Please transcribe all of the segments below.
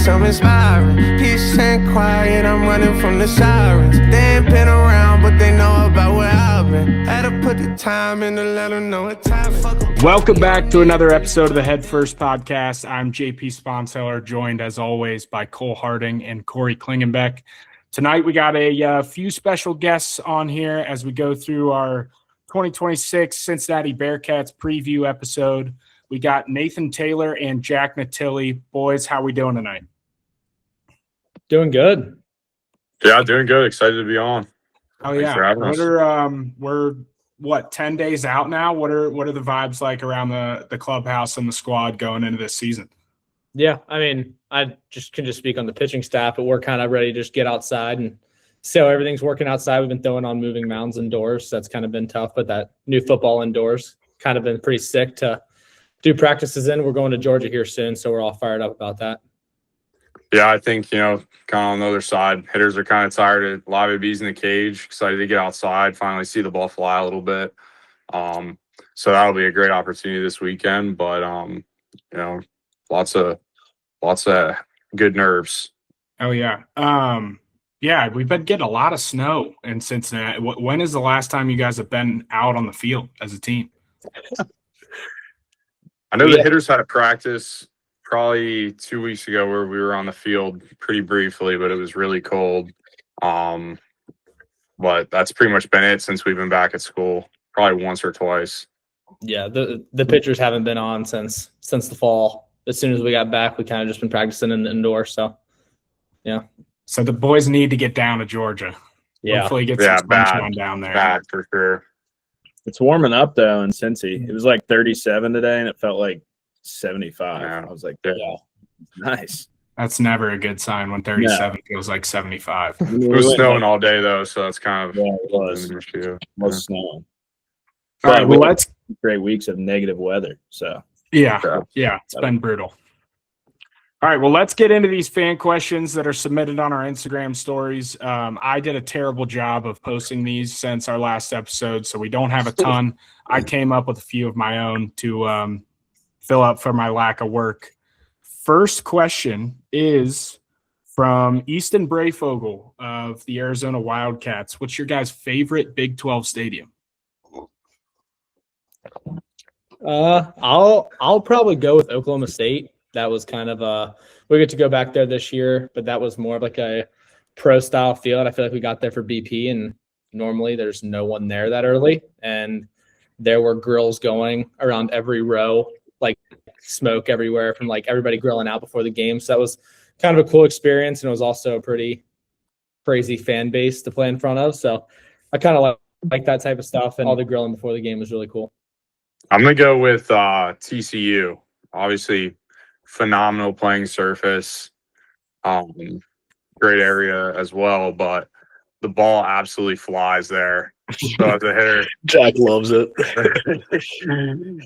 some inspiring. Peace and quiet, I'm running from the sirens. They ain't been around, but they know about where I've been. Had to put the time in to let them know what time. Welcome back to another episode of the Head First Podcast. I'm JP Sponseller, joined as always by Cole Harding and Corey Klingenbeck. Tonight we got a few special guests on here as we go through our 2026 Cincinnati Bearcats preview episode. We got Nathan Taylor and Jack Natili. Boys, how we doing tonight? Doing good. Yeah, doing good. Excited to be on. Oh, Thanks yeah. for having us. We're 10 days out now? What are the vibes like around the clubhouse and the squad going into this season? Yeah, I mean, I can just speak on the pitching staff, but we're kind of ready to just get outside and see how everything's working outside. We've been throwing on moving mounds indoors. That's kind of been tough, but that new football indoors kind of been pretty sick to do practices in. We're going to Georgia here soon, so we're all fired up about that. Yeah, I think, kind of on the other side, hitters are kind of tired of live bees in the cage, excited to get outside, finally see the ball fly a little bit. So that'll be a great opportunity this weekend, but, lots of good nerves. Oh, yeah. Yeah, we've been getting a lot of snow in Cincinnati. When is the last time you guys have been out on the field as a team? I know the hitters had a practice probably 2 weeks ago where we were on the field pretty briefly, but it was really cold. But that's pretty much been it since we've been back at school, probably once or twice. Yeah, the pitchers haven't been on since the fall. As soon as we got back, we kind of just been practicing in the indoor. So, yeah. So the boys need to get down to Georgia. Yeah. Hopefully get some sunshine down there. Bad for sure. It's warming up, though, in Cincy. It was like 37 today, and it felt like 75. Yeah. I was like, yeah, nice. That's never a good sign when 37 feels like 75. It was snowing all day, though, so that's kind of it was. an issue. It was snowing. All right, well, let's – great weeks of negative weather, so. Yeah, it's been brutal. All right, well, let's get into these fan questions that are submitted on our Instagram stories. I did a terrible job of posting these since our last episode, so we don't have a ton. I came up with a few of my own to fill up for my lack of work. First question is from Easton Brayfogle of the Arizona Wildcats. What's your guys' favorite Big 12 stadium? I'll probably go with Oklahoma State. That was kind of we get to go back there this year, but that was more of like a pro style field. I feel like we got there for BP, and normally there's no one there that early, and there were grills going around every row, like smoke everywhere from like everybody grilling out before the game. So that was kind of a cool experience, and it was also a pretty crazy fan base to play in front of. So I kind of like that type of stuff, and all the grilling before the game was really cool. I'm going to go with TCU. Obviously, phenomenal playing surface, great area as well, but the ball absolutely flies there. So as a hitter, Jack loves it.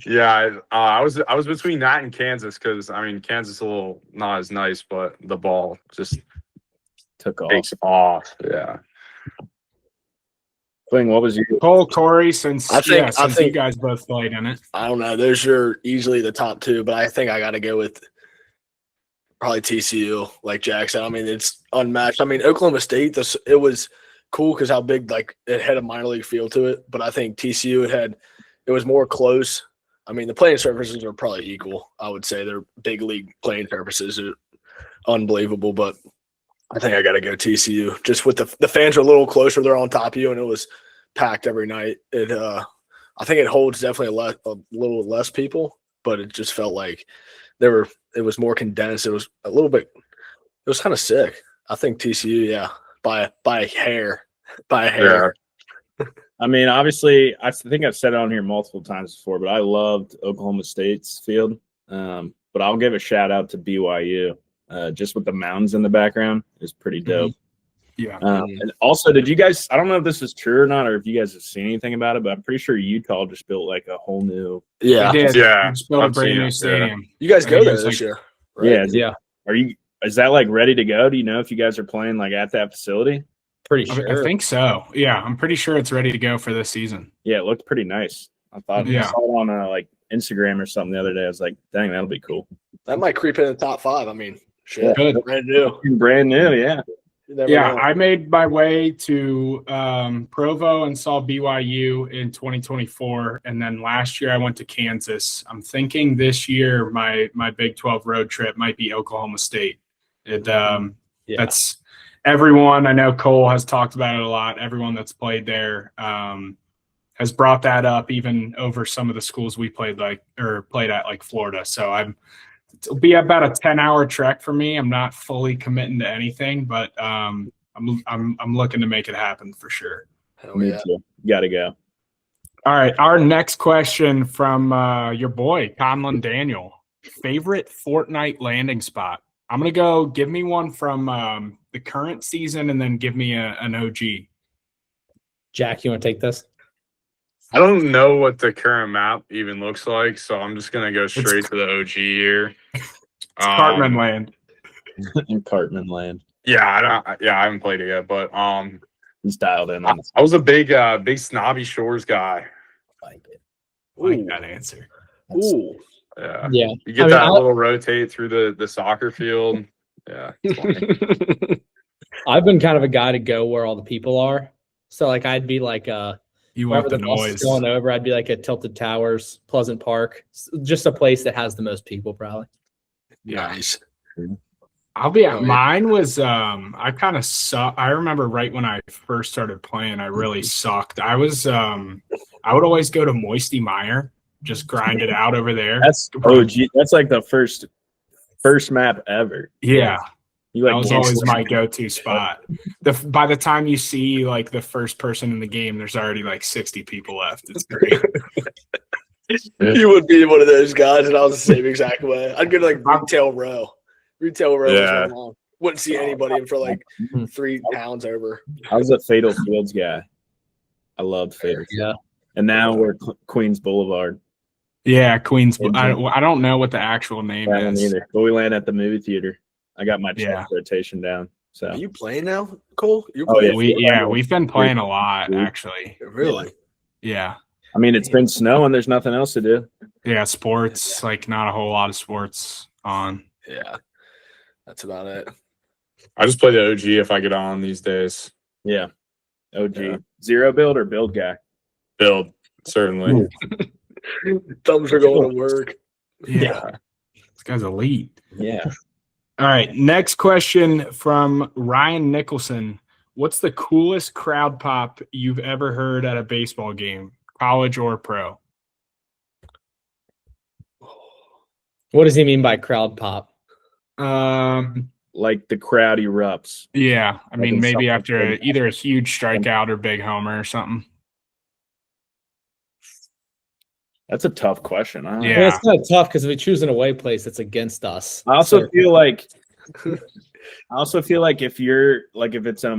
Yeah, I was between that and Kansas because Kansas is a little not as nice, but the ball just takes off. Yeah. What was your Cole, Corey, since I think you guys both played in it. I don't know. Those are easily the top two, but I think I got to go with probably TCU, like Jack said. It's unmatched. Oklahoma State, it was cool because how big, like, it had a minor league feel to it, but I think TCU, it was more close. The playing surfaces are probably equal. I would say their big league playing surfaces are unbelievable, but I think I got to go TCU. Just with the fans are a little closer, they're on top of you, and it was packed every night. I think it holds definitely a little less people, but it just felt like it was more condensed. It was it was kind of sick. I think TCU, yeah, by a hair. Yeah. Obviously, I think I've said it on here multiple times before, but I loved Oklahoma State's field. But I'll give a shout out to BYU. Just with the mountains in the background is pretty dope. Yeah. And also, did you guys? I don't know if this is true or not, or if you guys have seen anything about it, but I'm pretty sure Utah just built like a whole new. Yeah, they did. Yeah. Just built a I've brand seen new it, stadium. you guys go there it's this like- year, right? Yeah. Is that like ready to go? Do you know if you guys are playing like at that facility? Pretty sure. I think so. Yeah, I'm pretty sure it's ready to go for this season. Yeah, it looked pretty nice. I thought I saw it on like Instagram or something the other day. I was like, dang, that'll be cool. That might creep in the top 5. Shit. Good. Brand new. Brand new, yeah. You never Yeah, know. I made my way to Provo and saw BYU in 2024, and then last year I went to Kansas. I'm thinking this year my Big 12 road trip might be Oklahoma State. That's everyone. I know Cole has talked about it a lot. Everyone that's played there has brought that up, even over some of the schools we played at, like Florida. So it'll be about a 10-hour trek for me. I'm not fully committing to anything, but I'm looking to make it happen for sure. Hell Me yeah. too. Gotta go. All right, our next question from your boy Conlon Daniel. Favorite Fortnite landing spot? I'm gonna go. Give me one from the current season, and then give me an OG. Jack, you want to take this? I don't know what the current map even looks like, so I'm just gonna go straight to the OG here. It's Cartman Land. In Cartman Land. Yeah, I haven't played it yet, but He's dialed in on this. I was a big Snobby Shores guy. Like it. I like that answer. Ooh. Yeah, Yeah. you get I mean, that little rotate through the soccer field. Yeah, it's funny. I've been kind of a guy to go where all the people are. So like I'd be like You wherever want the the bus is noise? going over, I'd be like at Tilted Towers, Pleasant Park, just a place that has the most people probably. Yeah. Nice. I'll be. Oh, yeah. Mine was. I kind of suck. I remember right when I first started playing, I really sucked. I was. I would always go to Moisty Mire, just grind it out over there. That's OG. That's like the first map ever. Yeah. You like That was can't always swim. my go-to spot. By the time you see like the first person in the game, there's already like 60 people left. It's great. You would be one of those guys, and I was the same exact way. I'd go to like retail row. Retail row Yeah. was my mom. Wouldn't see anybody for like 3 pounds over. I was a Fatal Fields guy. I loved Fatal Fields. Yeah. And now we're Queens Boulevard. Yeah, Queens. I don't know what the actual name That one is. either. But we land at the movie theater. I got my Yeah. chest rotation down. So Are you playing now, Cole? You Oh, playing? yeah. We've been playing a lot actually. Really? Yeah. I mean, it's been snowing. There's nothing else to do. Yeah, sports, like not a whole lot of sports on. Yeah. That's about it. I just play the OG if I get on these days. Yeah. OG. Yeah. Zero build or build guy? Build, certainly. Thumbs are going to work. Yeah. This guy's elite. Yeah. All right. Next question from Ryan Nicholson. What's the coolest crowd pop you've ever heard at a baseball game, college or pro? What does he mean by crowd pop? Like the crowd erupts. Yeah. I mean, Like maybe something after big. either a huge strikeout or big homer or something. That's a tough question. I don't know. Yeah. Well, it's kind of tough because if we choose an away place, it's against us. I also So- feel like if you're like if it's a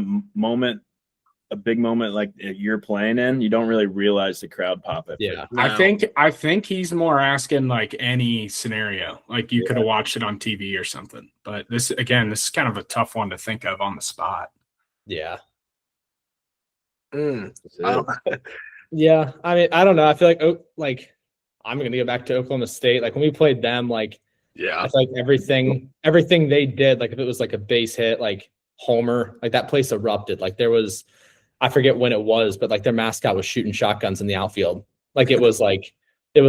big moment like you're playing in, you don't really realize the crowd pop it. yeah. I think he's more asking like any scenario, like you could have watched it on TV or something. But this is kind of a tough one to think of on the spot. Yeah. I don't- Yeah. I mean, I don't know. I feel like I'm gonna go back to Oklahoma State. Like when we played them, like yeah. I feel like everything they did, like if it was like a base hit, like homer, like that place erupted. Like there was, I forget when it was, but like their mascot was shooting shotguns in the outfield. Like it was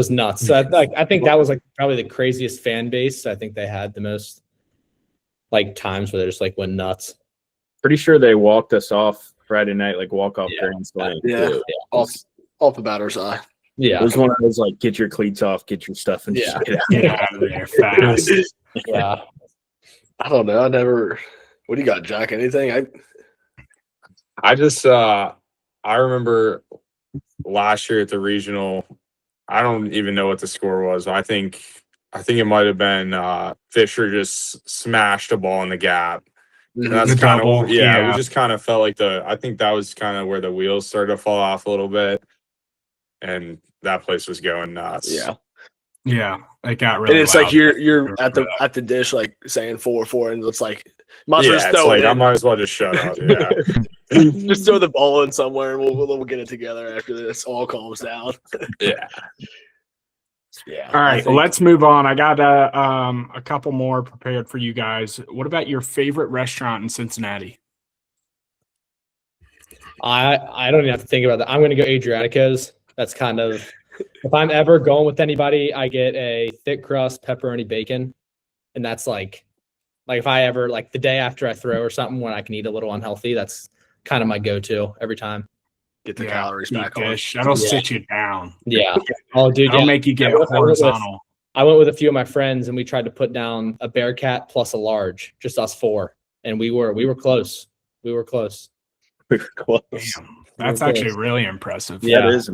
nuts. So I think that was like probably the craziest fan base. I think they had the most like times where they just like went nuts. Pretty sure they walked us off Friday night, like walk off grand slam. Yeah. too. Off the batter's eye. Yeah. It was one of those like get your cleats off, get your stuff and Yeah. shit. Get out of there fast. Yeah. I don't know. What do you got, Jack? Anything? I just I remember last year at the regional, I don't even know what the score was. I think it might have been Fisher just smashed a ball in the gap. And that's The kind double, of yeah. we just kind of felt like I think that was kind of where the wheels started to fall off a little bit. And that place was going nuts. Yeah. Yeah, it got really. And it's loud. like you're at the dish like saying 4-4, and it's like might as well Yeah, just it's throw like it I in. might as well just shut up. Yeah. Just throw the ball in somewhere, and we'll get it together after this all calms down. Yeah. Yeah. All I right, well, think- let's move on. I got a couple more prepared for you guys. What about your favorite restaurant in Cincinnati? I don't even have to think about that. I'm going to go Adriatico's. That's kind of, if I'm ever going with anybody, I get a thick crust pepperoni bacon, and that's like if I ever like the day after I throw or something when I can eat a little unhealthy, that's kind of my go-to every time. Get the calories eat back on. fish. That'll Yeah. sit you down. Yeah. Oh, dude. That'll Yeah. make you get I went with- horizontal. I went with a few of my friends and we tried to put down a Bearcat plus a large, just us four, and we were close. We were close. Close. Damn, that's Okay. actually really impressive. Yeah. That is.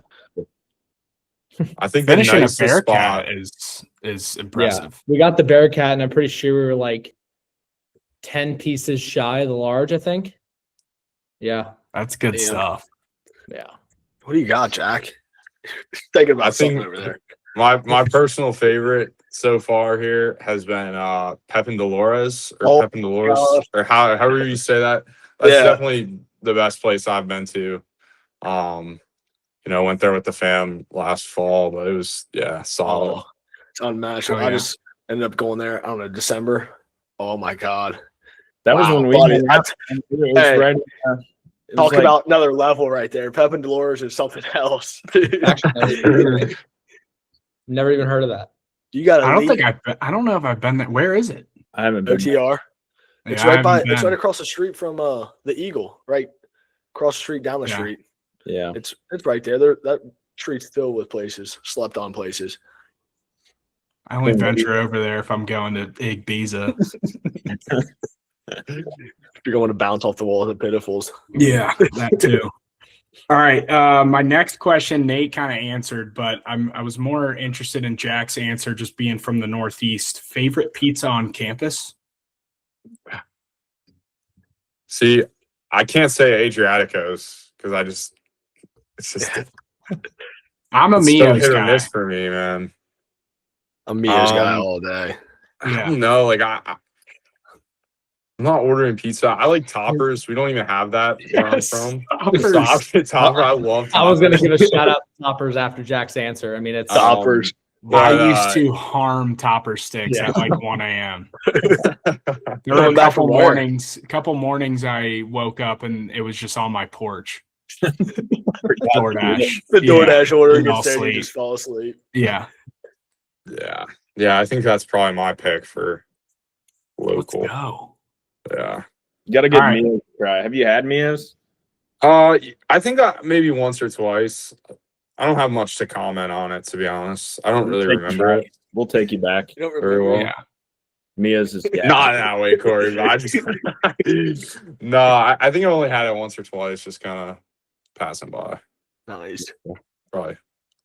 I think the Finishing a nicest Bearcat spot. is impressive. We got the Bearcat, and I'm pretty sure we were like 10 pieces shy of the large, I think. Yeah. That's good Damn. stuff. Yeah. What do you got, Jack? Thinking about I think- something over there. My personal favorite so far here has been Pepin Dolores Oh, Pepin Dolores God. or however you say that. That's Yeah. definitely the best place I've been to. Went there with the fam last fall, but it was solid. Oh, it's unmatched. Oh, I yeah. just ended up going there, I don't know, December. Oh my God. That was Wow, when we buddy, hung out. It was Hey, right. It was Talk like- about another level right there. Pepin Dolores is something else. Actually, never even heard of that. You got I don't elite think I don't know if I've been there. Where is it? I haven't been. OTR. It's Yeah, I right by. haven't It's been. right across the street from the Eagle. Right across the street, down the Yeah. street. Yeah. It's right there. That street's filled with places, slept on places. I only venture over there if I'm going to Ibiza. You're going to bounce off the walls of Pitifuls. Yeah, that too. All right. My next question, Nate kind of answered, but I was more interested in Jack's answer, just being from the Northeast. Favorite pizza on campus? See, I can't say Adriatico's because it's just I'm a it's so Mio's hit or guy. miss for me, man. I'm Mia's guy Um, all day. I Yeah. don't know. Like I'm not ordering pizza. I like toppers. We don't even have that where Yes, I'm Toppers. from. Topper. I love. I was going to Toppers. give a shout out to Toppers after Jack's answer. I mean, it's Toppers. I But, used to harm topper sticks Yeah. at like 1 a.m. There were Coming a back from where? couple mornings I woke up and it was just on my porch. DoorDash. The DoorDash order you fall gets there, you asleep. just fall asleep. Yeah. Yeah. I think that's probably my pick for Let's local. go. Yeah. You got to get All right. Mio's to try. Have you had Mio's? I think maybe once or twice. I don't have much to comment on it, to be honest. I don't really Take you remember back. it We'll take you back. You don't very remember? well. Yeah. Mio's is Not in that way, Corey. But I just no. I think I only had it once or twice, just kind of passing by. Nice. Probably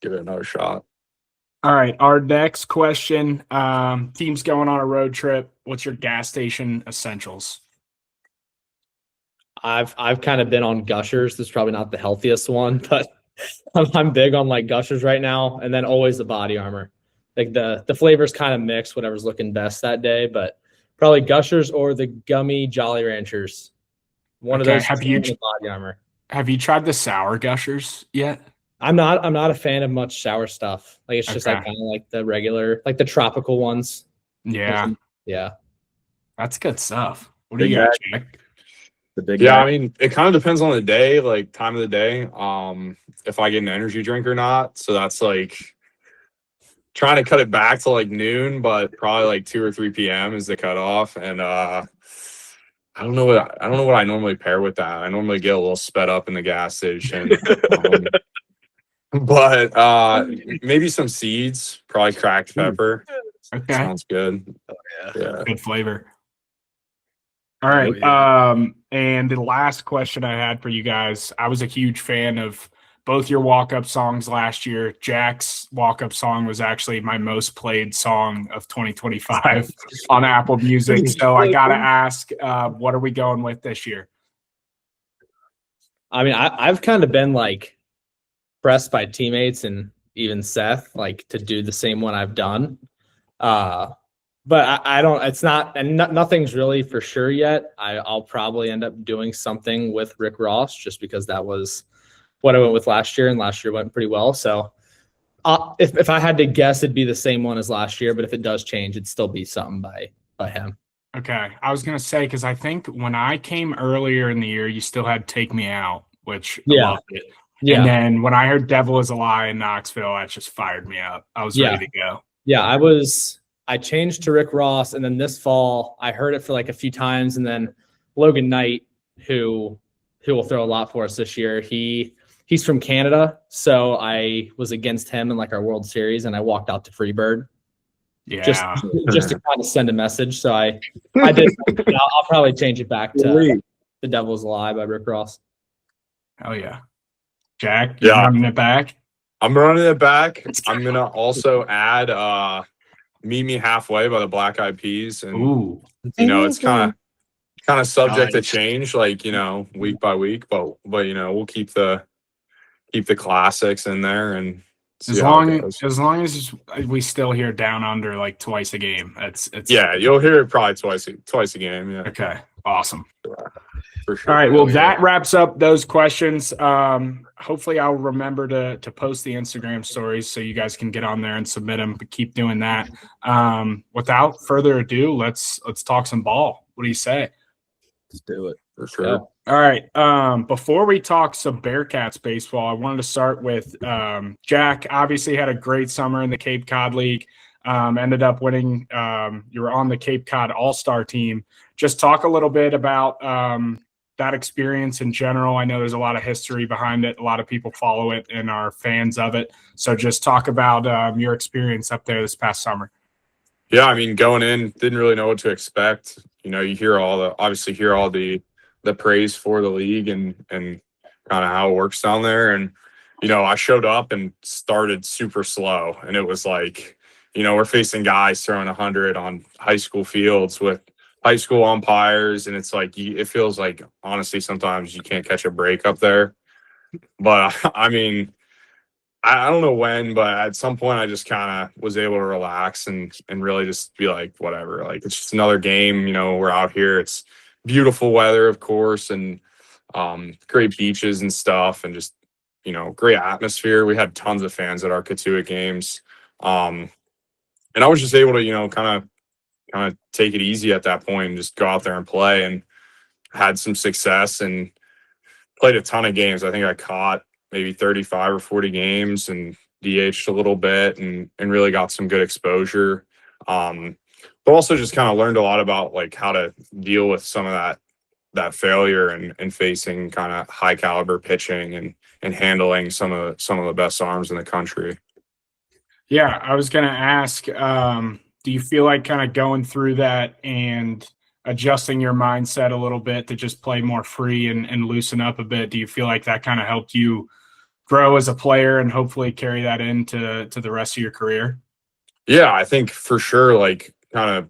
give it another shot. All right. Our next question. Team's going on a road trip. What's your gas station essentials? I've kind of been on Gushers. This is probably not the healthiest one, but I'm big on like Gushers right now, and then always the body armor. Like the flavors kind of mix, whatever's looking best that day, but probably Gushers or the gummy Jolly Ranchers. One Okay, of those. have you- and the body armor? Have you tried the sour gushers yet? I'm not a fan of much sour stuff. Like it's just like Okay. kind of like the regular, like the tropical ones. Yeah. Yeah. That's good stuff. What do Big you got, bag. Jack? The big Yeah, guy. I mean, it kind of depends on the day, like time of the day. If I get an energy drink or not. So that's like trying to cut it back to like noon, but probably like 2 or 3 p.m. is the cutoff. And I don't know what I normally pair with that. I normally get a little sped up in the gas station. But maybe some seeds, probably cracked pepper. Okay. Sounds good. Yeah. Yeah. Good flavor. All right. And the last question I had for you guys, I was a huge fan of both your walk-up songs last year. Jack's walk-up song was actually my most played song of 2025 on Apple Music. So I got to ask, what are we going with this year? I mean, I've kind of been like pressed by teammates and even Seth, like to do the same one I've done. But I don't, it's not, and nothing's really for sure yet. I'll probably end up doing something with Rick Ross just because that was what I went with last year, and last year went pretty well. So If I had to guess, it'd be the same one as last year. But if it does change, it'd still be something by him. Okay. I was going to say, because I think when I came earlier in the year, you still had Take Me Out, which I loved it. Yeah. And then when I heard Devil is a Lie in Knoxville, that just fired me up. I was ready to go. Yeah, I changed to Rick Ross, and then this fall I heard it for like a few times, and then Logan Knight, who will throw a lot for us this year. He's from Canada, so I was against him in like our World Series, and I walked out to Freebird. Yeah. Just to kind of send a message. So I did. I'll probably change it back to The Devil's Lie by Rick Ross. Hell yeah. Jack, you running it back? I'm running it back. I'm going to also add Meet Me Halfway by the Black Eyed Peas. And, Ooh. It's kind of subject to change, like, week by week, but we'll keep the classics in there and as long as we still hear Down Under like twice a game. It's you'll hear it probably twice a game. Yeah. Okay. Awesome. For sure. All right. Well, that wraps up those questions. Hopefully I'll remember to post the Instagram stories so you guys can get on there and submit them, but keep doing that. Without further ado, let's talk some ball. What do you say? Let's do it. For sure. Yeah. All right. Before we talk some Bearcats baseball, I wanted to start with Jack. Obviously had a great summer in the Cape Cod League. Ended up winning. You were on the Cape Cod All-Star team. Just talk a little bit about that experience in general. I know there's a lot of history behind it. A lot of people follow it and are fans of it. So just talk about your experience up there this past summer. Yeah, I mean, going in, didn't really know what to expect. You hear all the praise for the league and kind of how it works down there. And, I showed up and started super slow. And it was like, we're facing guys throwing 100 on high school fields with high school umpires. And it's like, it feels like, honestly, sometimes you can't catch a break up there. But I mean, I don't know when, but at some point I just kind of was able to relax and really just be like, whatever, like it's just another game. We're out here. It's beautiful weather, of course, and great beaches and stuff, and just, great atmosphere. We had tons of fans at our Katuitt games. And I was just able to, kind of take it easy at that point and just go out there and play, and had some success and played a ton of games. I think I caught maybe 35 or 40 games and DH'd a little bit and really got some good exposure. But also just kind of learned a lot about like how to deal with some of that failure and facing kind of high caliber pitching and handling some of the best arms in the country. Yeah, I was going to ask, do you feel like kind of going through that and adjusting your mindset a little bit to just play more free and loosen up a bit? Do you feel like that kind of helped you grow as a player and hopefully carry that into the rest of your career? Yeah, I think for sure, like kind of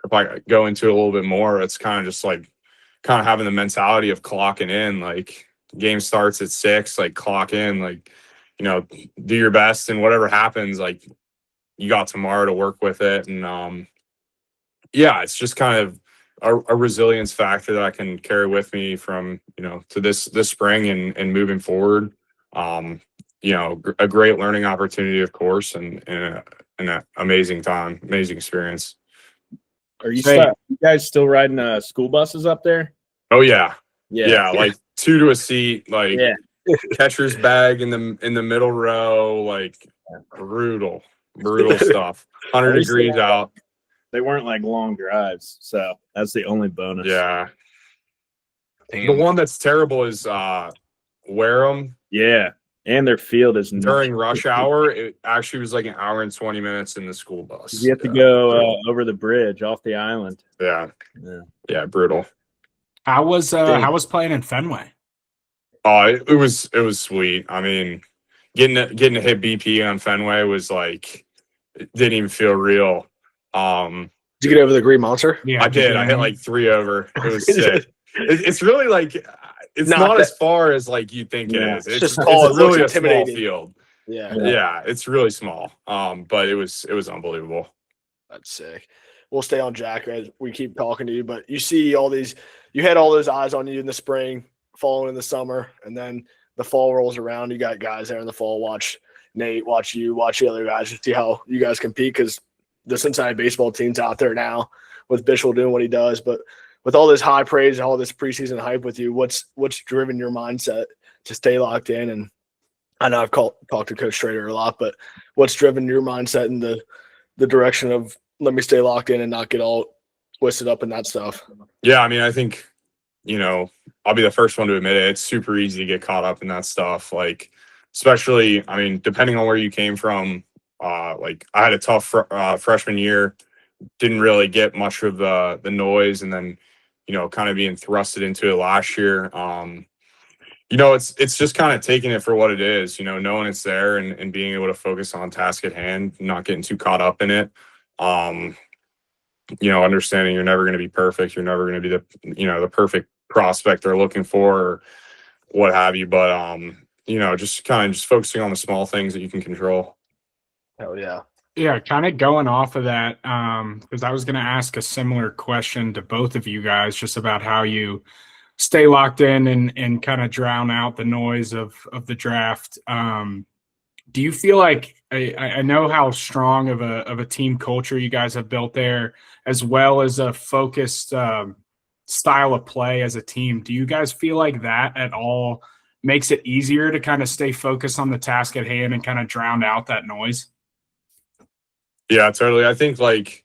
if I go into it a little bit more, it's kind of just like kind of having the mentality of clocking in, like game starts at 6, like clock in, like, do your best and whatever happens, like you got tomorrow to work with it. And it's just kind of a resilience factor that I can carry with me from, to this spring and moving forward. A great learning opportunity, of course, and an amazing time, amazing experience. Are you guys still riding school buses up there? Oh yeah. Like 2 to a seat, like catcher's bag in the middle row, like brutal stuff. 100 degrees out. They weren't like long drives, so that's the only bonus. Yeah. The one that's terrible is Wareham. Yeah, and their field is during rush hour. It actually was like an hour and 20 minutes in the school bus. You have to go over the bridge off the island. Yeah, brutal. How was playing in Fenway? Oh, it was sweet. I mean, getting to hit BP on Fenway was like, it didn't even feel real. Did you get over the Green Monster? Yeah, I did. I hit like 3 over. It was sick. It's really like, it's not as far as like you think it is. It's just really a small field. Yeah, it's really small. But it was unbelievable. That's sick. We'll stay on Jack as we keep talking to you, but you had all those eyes on you in the spring, fall in the summer, and then the fall rolls around. You got guys there in the fall watch Nate, watch you, watch the other guys to see how you guys compete, because the Cincinnati baseball team's out there now with Bischel doing what he does. But with all this high praise and all this preseason hype with you, what's driven your mindset to stay locked in? And I know I've talked to Coach Trader a lot, but what's driven your mindset in the direction of let me stay locked in and not get all twisted up in that stuff? Yeah, I mean, I think, I'll be the first one to admit it. It's super easy to get caught up in that stuff. Like, especially, I mean, depending on where you came from, like I had a tough freshman year, didn't really get much of the noise, and then, kind of being thrusted into it last year. It's just kind of taking it for what it is, knowing it's there and being able to focus on task at hand, not getting too caught up in it. Understanding you're never going to be perfect. You're never going to be the perfect prospect they're looking for or what have you. But, just kind of focusing on the small things that you can control. Hell yeah. Yeah, kind of going off of that, because I was going to ask a similar question to both of you guys just about how you stay locked in and kind of drown out the noise of the draft. Do you feel like I know how strong of a team culture you guys have built there, as well as a focused style of play as a team? Do you guys feel like that at all makes it easier to kind of stay focused on the task at hand and kind of drown out that noise? Yeah, totally. I think like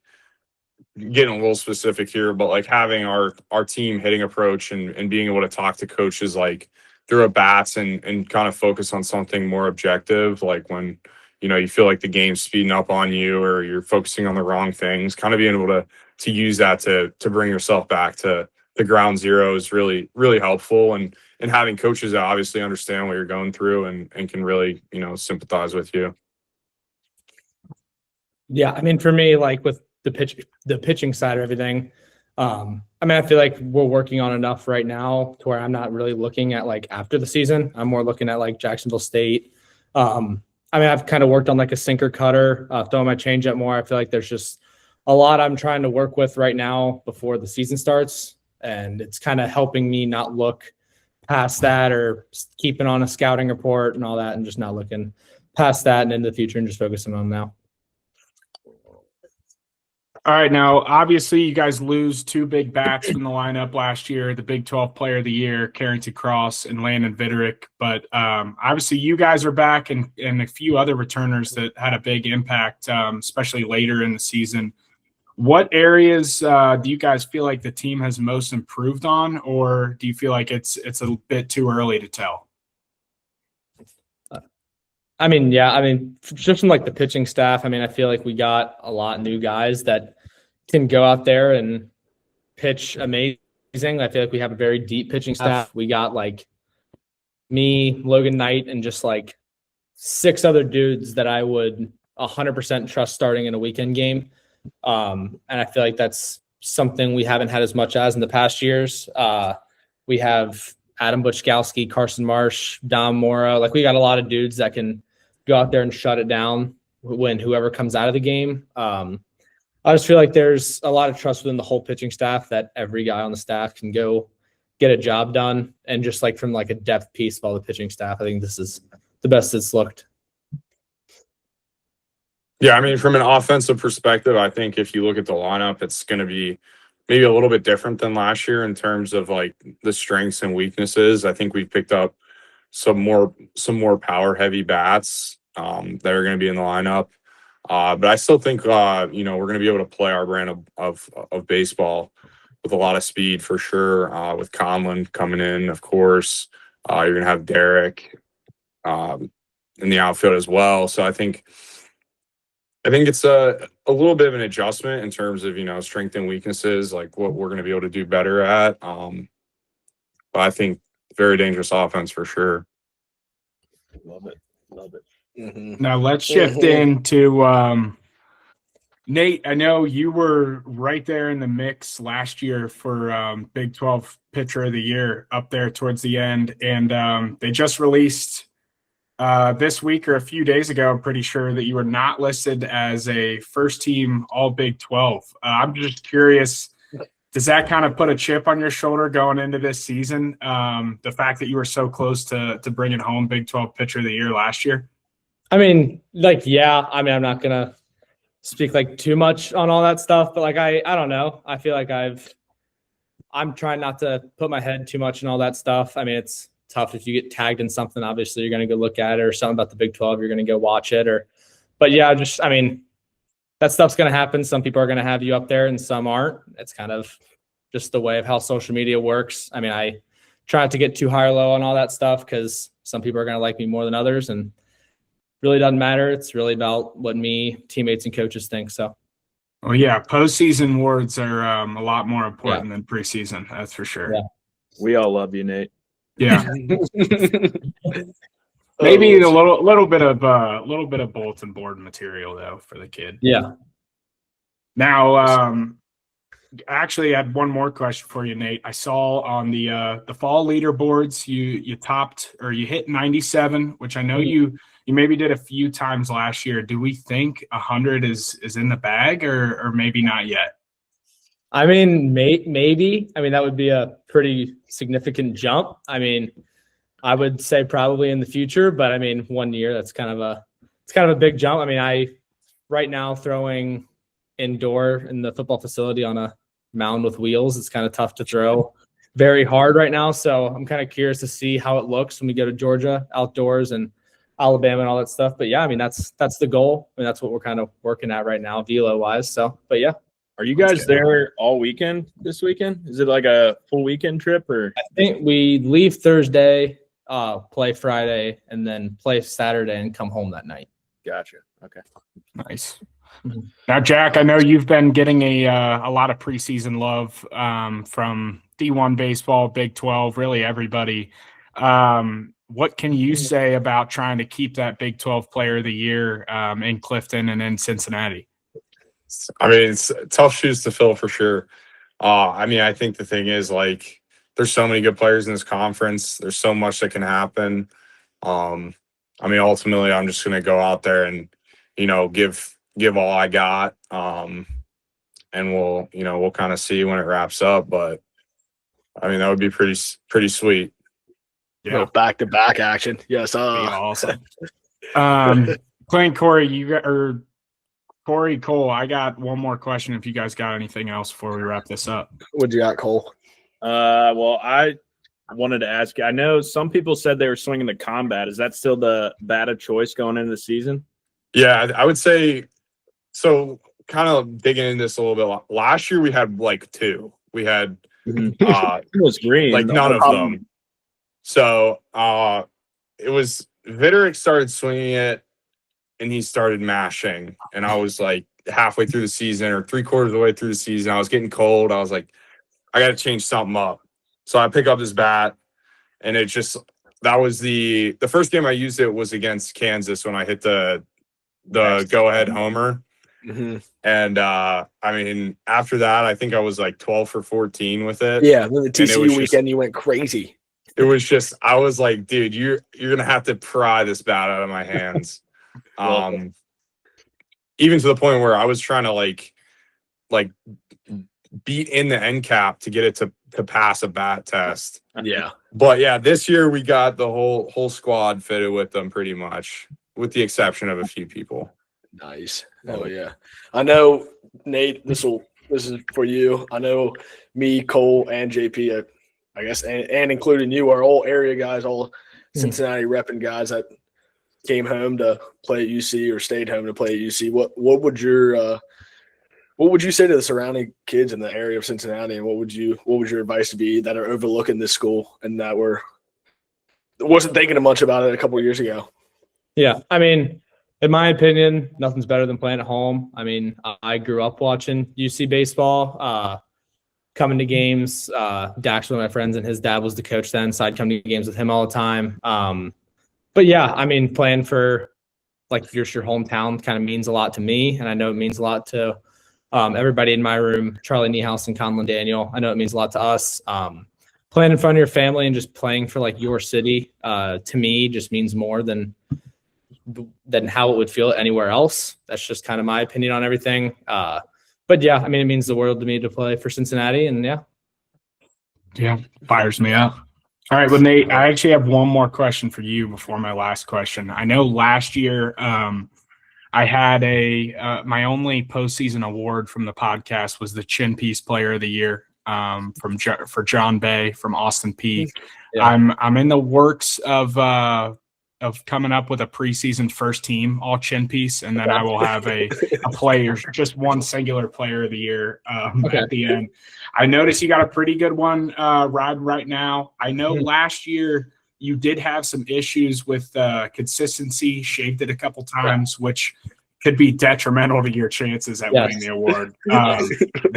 getting a little specific here, but like having our team hitting approach and being able to talk to coaches like through at bats and kind of focus on something more objective, like when you feel like the game's speeding up on you or you're focusing on the wrong things, kind of being able to use that to bring yourself back to the ground zero is really, really helpful. And having coaches that obviously understand what you're going through and can really, sympathize with you. Yeah, I mean, for me, like with the pitching side of everything, I feel like we're working on enough right now to where I'm not really looking at like after the season. I'm more looking at like Jacksonville State. I've kind of worked on like a sinker cutter, throwing my changeup more. I feel like there's just a lot I'm trying to work with right now before the season starts, and it's kind of helping me not look past that or keeping on a scouting report and all that, and just not looking past that and into the future and just focusing on now. All right, now, obviously, you guys lose two big bats from the lineup last year, the Big 12 Player of the Year, Carrington Cross and Landon Viderick. But obviously, you guys are back and a few other returners that had a big impact, especially later in the season. What areas do you guys feel like the team has most improved on, or do you feel like it's a bit too early to tell? Just from like the pitching staff, I feel like we got a lot of new guys that can go out there and pitch amazing. I feel like we have a very deep pitching staff. We got like me, Logan Knight, and just like 6 other dudes that I would 100% trust starting in a weekend game. And I feel like that's something we haven't had as much as in the past years. We have Adam Buchkowski, Carson Marsh, Dom Mora. Like, we got a lot of dudes that can go out there and shut it down when whoever comes out of the game. I just feel like there's a lot of trust within the whole pitching staff that every guy on the staff can go get a job done. And just like from like a depth piece of all the pitching staff, I think this is the best it's looked. Yeah, from an offensive perspective, I think if you look at the lineup, it's going to be maybe a little bit different than last year in terms of like the strengths and weaknesses. I think we've picked up some more power heavy bats that are going to be in the lineup. But I still think, we're going to be able to play our brand of baseball with a lot of speed for sure. With Conlon coming in, of course, you're going to have Derek in the outfield as well. So I think it's a little bit of an adjustment in terms of, strength and weaknesses, like what we're going to be able to do better at. But I think very dangerous offense for sure. Love it. Mm-hmm. Now let's shift into Nate. I know you were right there in the mix last year for Big 12 Pitcher of the Year up there towards the end, and they just released this week or a few days ago, I'm pretty sure, that you were not listed as a first team All Big 12. I'm just curious, does that kind of put a chip on your shoulder going into this season? The fact that you were so close to bringing home Big 12 Pitcher of the Year last year? I mean, I'm not gonna speak like too much on all that stuff, but like I don't know. I feel like I'm trying not to put my head too much in all that stuff. I mean, it's tough if you get tagged in something. Obviously, you're gonna go look at it, or something about the Big 12. You're gonna go watch it, but yeah, I mean, that stuff's gonna happen. Some people are gonna have you up there, and some aren't. It's kind of just the way of how social media works. I mean, I try not to get too high or low on all that stuff because some people are gonna like me more than others, and really doesn't matter. It's really about what me, teammates, and coaches think. So, well, yeah, postseason awards are a lot more important than preseason. That's for sure. Yeah. We all love you, Nate. Yeah, maybe a little bit of bulletin board material though for the kid. Yeah. Now, actually, I had one more question for you, Nate. I saw on the fall leaderboards you topped or you hit 97, which I know you maybe did a few times last year. Do we think 100 is in the bag or maybe not yet? I mean, maybe. I mean, that would be a pretty significant jump. I mean, I would say probably in the future, but I mean, 1 year, it's kind of a big jump. I mean, right now throwing indoor in the football facility on a mound with wheels, it's kind of tough to throw very hard right now. So I'm kind of curious to see how it looks when we go to Georgia outdoors and Alabama and all that stuff. But yeah, I mean, that's the goal. I mean, that's what we're kind of working at right now, velo wise. So, but yeah. Are you guys there all weekend this weekend? Is it like a full weekend trip or? I think we leave Thursday, play Friday, and then play Saturday and come home that night. Gotcha. Okay. Nice. Now, Jack, I know you've been getting a lot of preseason love from D1 baseball, Big 12, really everybody. What can you say about trying to keep that Big 12 Player of the Year in Clifton and in Cincinnati? I mean, it's tough shoes to fill for sure. I mean, I think the thing is, like, there's so many good players in this conference. There's so much that can happen. I mean, ultimately, I'm just going to go out there and, give all I got. And we'll kind of see when it wraps up. But I mean, that would be pretty sweet. Yeah, back-to-back action. Yes, awesome. Clay and Corey, Corey, Cole, I got one more question if you guys got anything else before we wrap this up. What you got, Cole? Well, I wanted to ask you, I know some people said they were swinging the combat. Is that still the bat of choice going into the season? Yeah, I would say so. Kind of digging into this a little bit. Last year we had like two. We had it was green, like none of them. So it was Vitterick started swinging it. And he started mashing. And I was like halfway through the season or 3/4 of the way through the season. I was getting cold. I was like, I got to change something up. So I pick up this bat. And it just, that was the first game I used it was against Kansas when I hit the go-ahead homer. Mm-hmm. And I mean, after that, I think I was like 12 for 14 with it. Yeah, then the TCU weekend, you went crazy. It was just, I was like, dude, you're going to have to pry this bat out of my hands. Even to the point where I was trying to like beat in the end cap to get it to pass a bat test. Yeah. But yeah, this year we got the whole squad fitted with them pretty much, with the exception of a few people. Nice. Oh yeah. I know, Nate, this is for you. I know me, Cole, and JP, I guess, and including you, are all area guys, all Cincinnati repping guys that came home to play at UC or stayed home to play at UC. What would you say to the surrounding kids in the area of Cincinnati, and what would your advice be that are overlooking this school and that wasn't thinking much about it a couple of years ago? Yeah, I mean, in my opinion, nothing's better than playing at home. I mean, I grew up watching UC baseball, coming to games. Dax, one of my friends, and his dad was the coach then, so I'd come to games with him all the time. But yeah, I mean, playing for like your hometown kind of means a lot to me, and I know it means a lot to everybody in my room, Charlie Niehaus and Conlon Daniel. I know it means a lot to us. Playing in front of your family and just playing for like your city, to me, just means more than how it would feel anywhere else. That's just kind of my opinion on everything. But yeah, I mean, it means the world to me to play for Cincinnati, and yeah, fires me up. All right, well, Nate, I actually have one more question for you before my last question. I know last year I had my only postseason award from the podcast was the Chin Piece Player of the Year for John Bay from Austin Peay. Yeah. I'm in the works of coming up with a preseason first team all Chin Piece, and then I will have a player, just one singular Player of the Year at the end. I noticed you got a pretty good one riding right now. I know last year you did have some issues with consistency, shaved it a couple times, which could be detrimental to your chances at winning the award.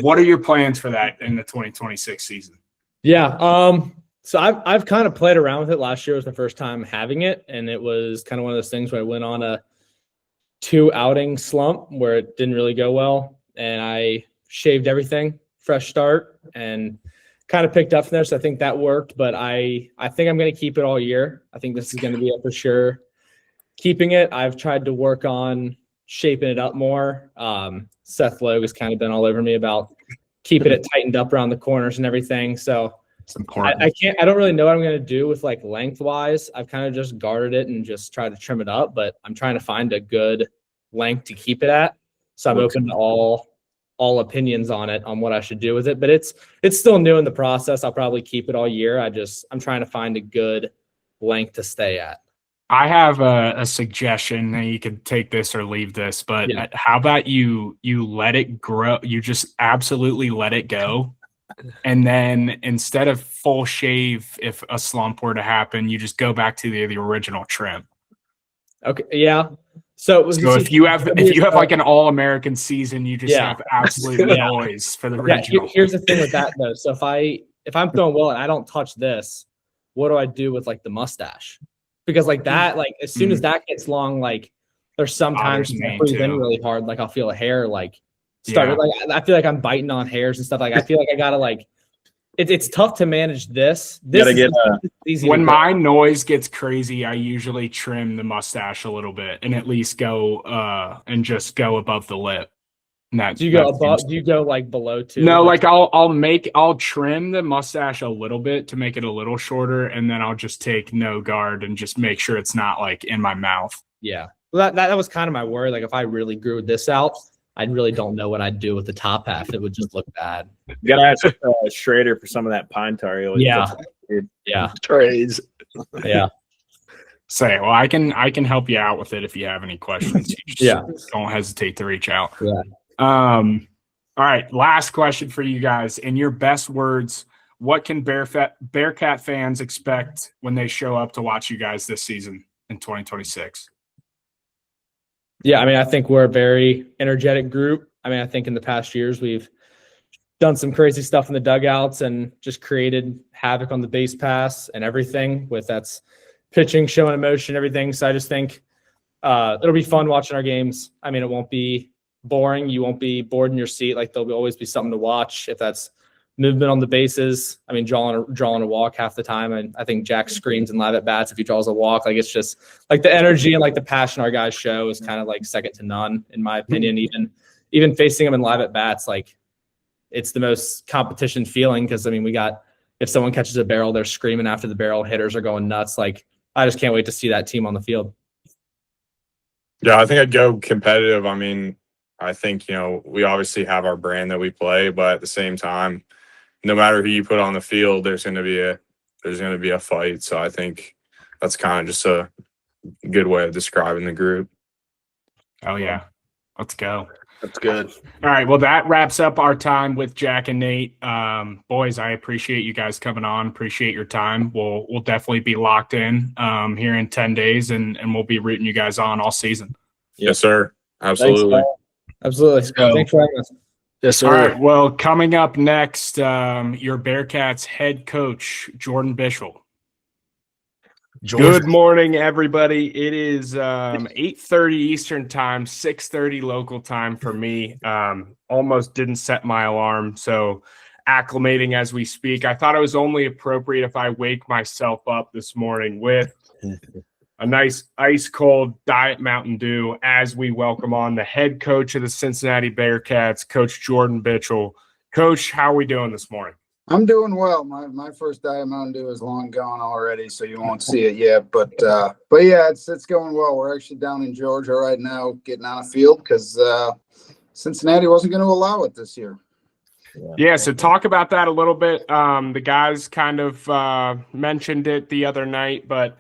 What are your plans for that in the 2026 season? Yeah. So I've kind of played around with it. Last year was the first time having it, and it was kind of one of those things where I went on a 2 outing slump where it didn't really go well, and I shaved everything, fresh start, and kind of picked up from there. So I think that worked, but I think I'm going to keep it all year. I think this is going to be for sure keeping it. I've tried to work on shaping it up more. Seth Logue has kind of been all over me about keeping it tightened up around the corners and everything. So it's important. I don't really know what I'm going to do with like lengthwise. I've kind of just guarded it and just tried to trim it up, but I'm trying to find a good length to keep it at. So I'm open to all opinions on it, on what I should do with it, but it's still new in the process. I'll probably keep it all year. I'm trying to find a good length to stay at. I have a suggestion, and you can take this or leave this, but how about you let it grow? You just absolutely let it go. And then instead of full shave, if a slump were to happen, you just go back to the original trim. Okay. Yeah. So if you have like an All-American season, you just have absolute noise for the regional. Here's the thing with that though. So if I'm throwing well and I don't touch this, what do I do with like the mustache? Because like that, like as soon as that gets long, like there's sometimes I breathe in really hard, like I'll feel a hair like start like I feel like I'm biting on hairs and stuff. Like I feel like I gotta like it's tough to manage this. This is easy. When my noise gets crazy, I usually trim the mustache a little bit and at least go and just go above the lip. Do you go above? Do you go like below too? No, like I'll trim the mustache a little bit to make it a little shorter, and then I'll just take no guard and just make sure it's not like in my mouth. Yeah, well, that was kind of my worry. Like if I really grew this out, I really don't know what I'd do with the top half. It would just look bad. You gotta ask Schrader for some of that pine tar. Yeah. Trades. Yeah. Say, well, I can help you out with it if you have any questions. Don't hesitate to reach out. Yeah. All right, last question for you guys. In your best words, what can Bearcat fans expect when they show up to watch you guys this season in 2026? Yeah, I mean, I think we're a very energetic group. I mean, I think in the past years we've done some crazy stuff in the dugouts and just created havoc on the base pass and everything with that's pitching, showing emotion, everything. So I just think it'll be fun watching our games. I mean, it won't be boring. You won't be bored in your seat. Like there'll always be something to watch. If that's movement on the bases, I mean, drawing a walk half the time. And I think Jack screams in live at bats if he draws a walk. Like it's just like the energy and like the passion our guys show is kind of like second to none, in my opinion. Even facing them in live at bats, like it's the most competition feeling. Cause I mean, if someone catches a barrel, they're screaming after the barrel, hitters are going nuts. Like I just can't wait to see that team on the field. Yeah, I think I'd go competitive. I mean, I think, we obviously have our brand that we play, but at the same time, no matter who you put on the field, there's going to be a fight. So I think that's kind of just a good way of describing the group. Oh yeah. Let's go. That's good. All right. Well, that wraps up our time with Jack and Nate. Boys, I appreciate you guys coming on. Appreciate your time. We'll definitely be locked in here in 10 days and we'll be rooting you guys on all season. Yes, sir. Absolutely. Absolutely. Thanks for having us. Yes, sir. All right. Well, coming up next, your Bearcats head coach, Jordan Bischel. Good morning, everybody. It is 8:30 Eastern time, 6:30 local time for me. Almost didn't set my alarm, so acclimating as we speak. I thought it was only appropriate if I wake myself up this morning with a nice ice-cold Diet Mountain Dew as we welcome on the head coach of the Cincinnati Bearcats, Coach Jordan Bischel. Coach, how are we doing this morning? I'm doing well. My first Diet Mountain Dew is long gone already, so you won't see it yet. But yeah, it's going well. We're actually down in Georgia right now, getting on a field because Cincinnati wasn't going to allow it this year. Yeah, so talk about that a little bit. The guys kind of mentioned it the other night, but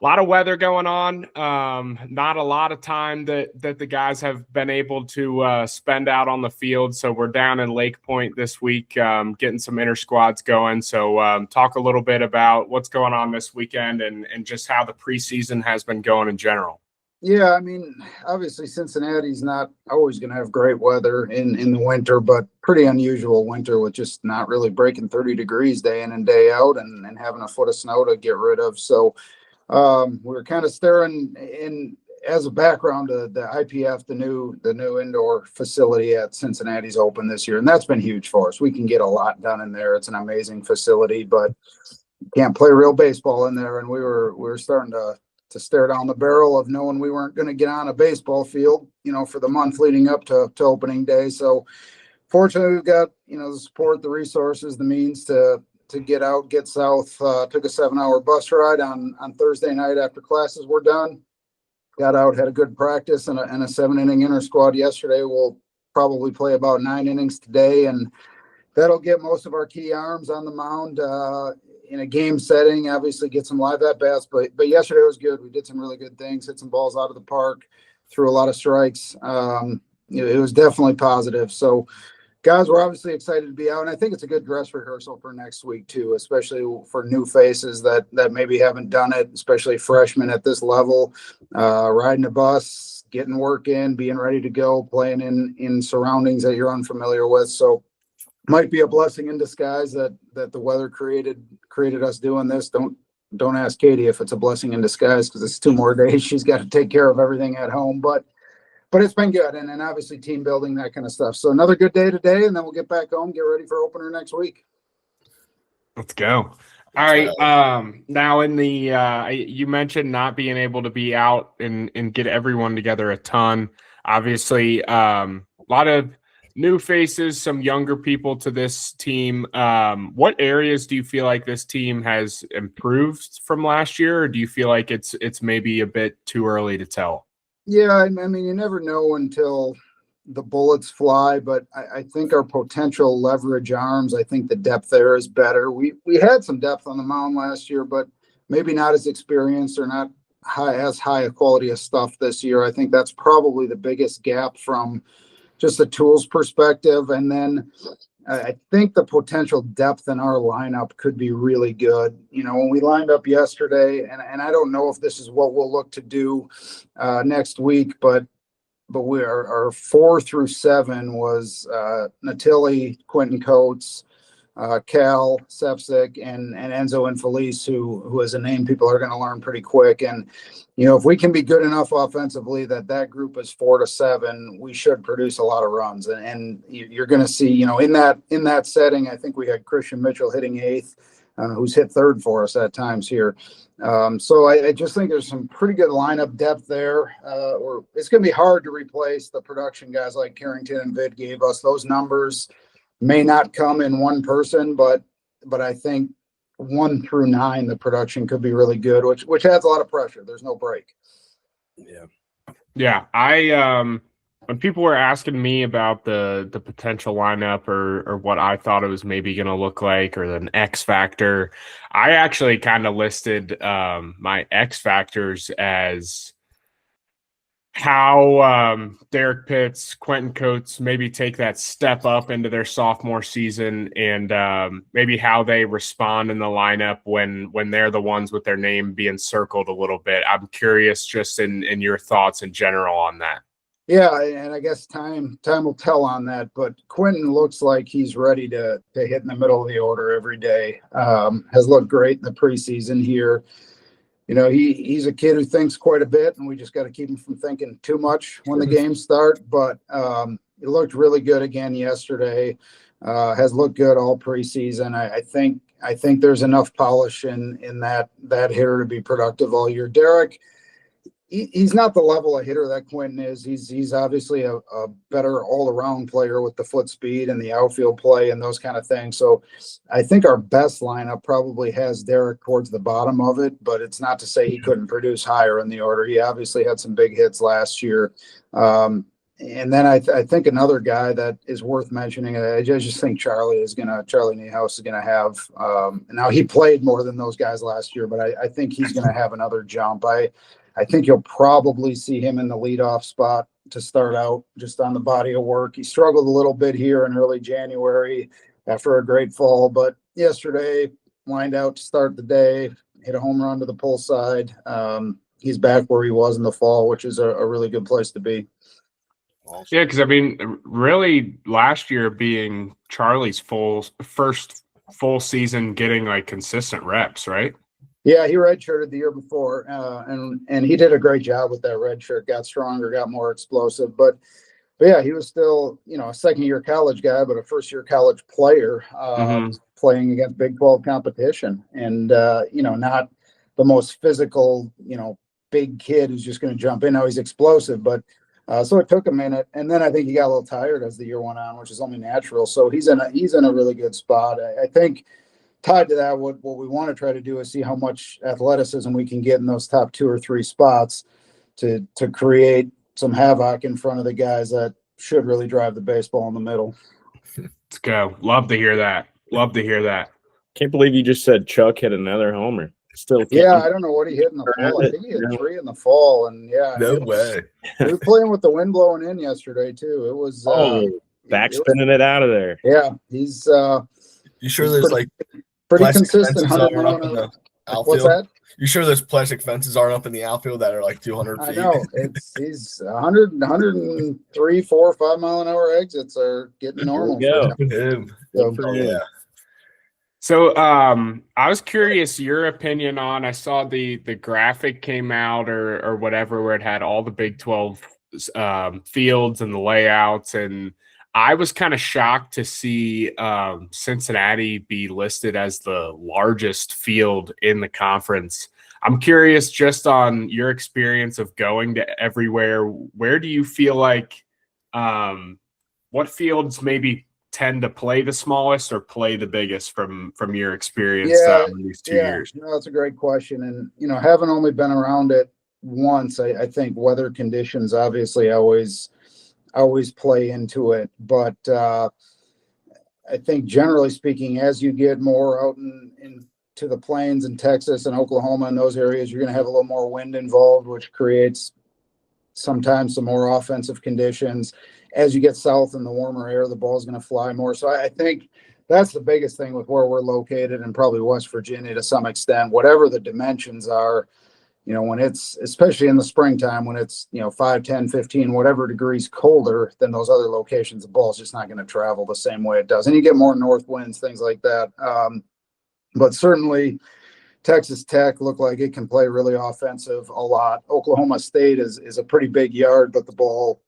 a lot of weather going on. Not a lot of time that the guys have been able to spend out on the field. So we're down in Lake Point this week, getting some inter squads going. So talk a little bit about what's going on this weekend and just how the preseason has been going in general. Yeah, I mean, obviously Cincinnati's not always going to have great weather in the winter, but pretty unusual winter with just not really breaking 30 degrees day in and day out and having a foot of snow to get rid of. So we're kind of staring in as a background to the IPF, the new indoor facility at Cincinnati's open this year. And that's been huge for us. We can get a lot done in there. It's an amazing facility, but can't play real baseball in there. And we were starting to stare down the barrel of knowing we weren't going to get on a baseball field, for the month leading up to opening day. So fortunately we've got, the support, the resources, the means to get out, get south. Took a 7-hour bus ride on Thursday night after classes were done. Got out, had a good practice and a 7-inning inter squad yesterday. We'll probably play about 9 innings today, and that'll get most of our key arms on the mound in a game setting. Obviously, get some live at bats, but yesterday was good. We did some really good things, hit some balls out of the park, threw a lot of strikes. It was definitely positive. So guys, we're obviously excited to be out, and I think it's a good dress rehearsal for next week too, especially for new faces that maybe haven't done it, especially freshmen at this level, riding a bus, getting work in, being ready to go, playing in surroundings that you're unfamiliar with. So might be a blessing in disguise that the weather created us doing this. Don't ask Katie if it's a blessing in disguise because it's 2 more days. She's got to take care of everything at home, but it's been good. And then obviously team building, that kind of stuff. So another good day today, and then we'll get back home, get ready for opener next week. Let's go. All right. Now in the you mentioned not being able to be out and get everyone together a ton. Obviously, a lot of new faces, some younger people to this team. What areas do you feel like this team has improved from last year, or do you feel like it's maybe a bit too early to tell? Yeah, I mean, you never know until the bullets fly, but I think our potential leverage arms, I think the depth there is better. We had some depth on the mound last year, but maybe not as experienced or not as high a quality of stuff this year. I think that's probably the biggest gap from just the tools perspective. And then I think the potential depth in our lineup could be really good. When we lined up yesterday, and I don't know if this is what we'll look to do next week, but our 4 through 7 was Natili, Quentin Coates, Cal, Sepsic, and Enzo and Felice, who is a name people are going to learn pretty quick. And if we can be good enough offensively that group is 4 to 7, we should produce a lot of runs. And you're going to see, in that setting, I think we had Christian Mitchell hitting 8th, who's hit 3rd for us at times here. So I just think there's some pretty good lineup depth there. Or it's going to be hard to replace the production guys like Carrington and Vid gave us. Those numbers may not come in one person, but I think 1 through 9, the production could be really good, which adds a lot of pressure. There's no break. Yeah. I when people were asking me about the potential lineup or what I thought it was maybe going to look like or an X factor, I actually kind of listed my X factors as how Derek Pitts, Quentin Coates maybe take that step up into their sophomore season, and maybe how they respond in the lineup when they're the ones with their name being circled a little bit. I'm curious just in your thoughts in general on that. Yeah, and I guess time will tell on that, but Quentin looks like he's ready to hit in the middle of the order every day. Has looked great in the preseason here. He's a kid who thinks quite a bit, and we just got to keep him from thinking too much when the games start. But he looked really good again yesterday. Has looked good all preseason. I think there's enough polish in that hitter to be productive all year. Derek, he's not the level of hitter that Quentin is. He's obviously a better all-around player with the foot speed and the outfield play and those kind of things. So I think our best lineup probably has Derek towards the bottom of it, but it's not to say he couldn't produce higher in the order. He obviously had some big hits last year. And then I think another guy that is worth mentioning, I just think Charlie Niehaus is gonna have. Now he played more than those guys last year, but I think he's gonna have another jump. I think you'll probably see him in the leadoff spot to start out, just on the body of work. He struggled a little bit here in early January after a great fall, but yesterday lined out to start the day, hit a home run to the pull side. He's back where he was in the fall, which is a really good place to be. Yeah, because I mean, really, last year being Charlie's first full season, getting like consistent reps, right? Yeah, he redshirted the year before, and he did a great job with that red shirt. Got stronger, got more explosive, but yeah, he was still, a second-year college guy, but a first-year college player playing against Big 12 competition, and not the most physical, big kid who's just going to jump in. Now he's explosive, but so it took a minute, and then I think he got a little tired as the year went on, which is only natural. So he's in a really good spot. I think. Tied to that, what we want to try to do is see how much athleticism we can get in those top 2 or 3 spots to create some havoc in front of the guys that should really drive the baseball in the middle. Let's go. Love to hear that. Can't believe you just said Chuck hit another homer. Still, yeah, I don't know what he hit in the fall. I think he hit 3 in the fall, and no way. We were playing with the wind blowing in yesterday too. It was backspinning it out of there. Yeah, he's. You sure there's pretty plastic consistent. fences aren't up in the outfield? What's that? You sure those plastic fences aren't up in the outfield that are like 200 feet? I know. He's 103, 4, 5 mile an hour exits are getting normal. Yeah. So I was curious your opinion on, I saw the graphic came out or whatever where it had all the Big 12 fields and the layouts, and I was kind of shocked to see Cincinnati be listed as the largest field in the conference. I'm curious, just on your experience of going to everywhere, where do you feel like what fields maybe tend to play the smallest or play the biggest from your experience in these 2 years? That's a great question. And, having only been around it once, I think weather conditions obviously always play into it, but I think generally speaking, as you get more out into the plains in Texas and Oklahoma and those areas, you're going to have a little more wind involved, which creates sometimes some more offensive conditions. As you get south in the warmer air, the ball's going to fly more. So I think that's the biggest thing with where we're located, and probably West Virginia to some extent, whatever the dimensions are. When it's, especially in the springtime, when it's, 5, 10, 15, whatever degrees colder than those other locations, the ball's just not going to travel the same way it does. And you get more north winds, things like that. But certainly Texas Tech looked like it can play really offensive a lot. Oklahoma State is a pretty big yard, but the ball,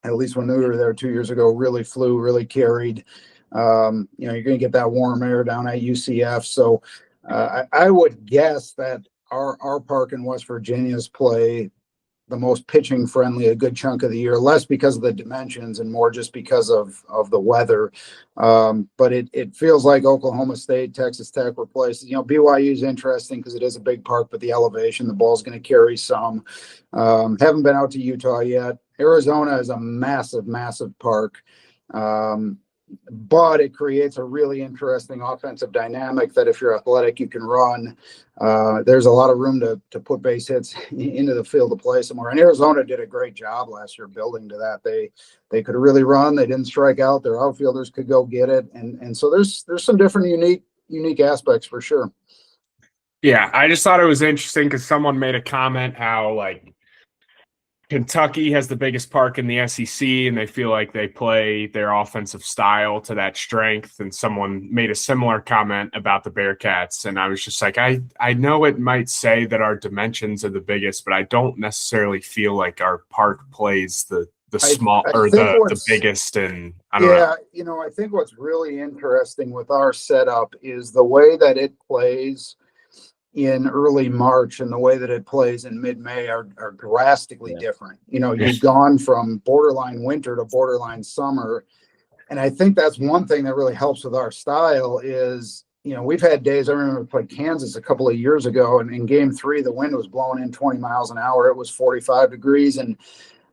at least when we were there 2 years ago, really flew, really carried. You're going to get that warm air down at UCF. So I would guess that our park in West Virginia's play the most pitching friendly a good chunk of the year, less because of the dimensions and more just because of the weather. But it feels like Oklahoma State, Texas Tech were places. BYU is interesting because it is a big park, but the elevation, the ball's going to carry some. Haven't been out to Utah yet. Arizona is a massive, massive park. But it creates a really interesting offensive dynamic that if you're athletic, you can run. There's a lot of room to put base hits into the field to play somewhere. And Arizona did a great job last year building to that. They could really run. They didn't strike out. Their outfielders could go get it. And so there's some different unique aspects for sure. Yeah, I just thought it was interesting because someone made a comment how Kentucky has the biggest park in the SEC, and they feel like they play their offensive style to that strength. And someone made a similar comment about the Bearcats. And I was just like, I know it might say that our dimensions are the biggest, but I don't necessarily feel like our park plays the small or the biggest. And I don't know. I think what's really interesting with our setup is the way that it plays in early March and the way that it plays in mid-May are drastically different. You've gone from borderline winter to borderline summer. And I think that's one thing that really helps with our style is, we've had days. I remember we played Kansas a couple of years ago, and in game 3, the wind was blowing in 20 miles an hour. It was 45 degrees. And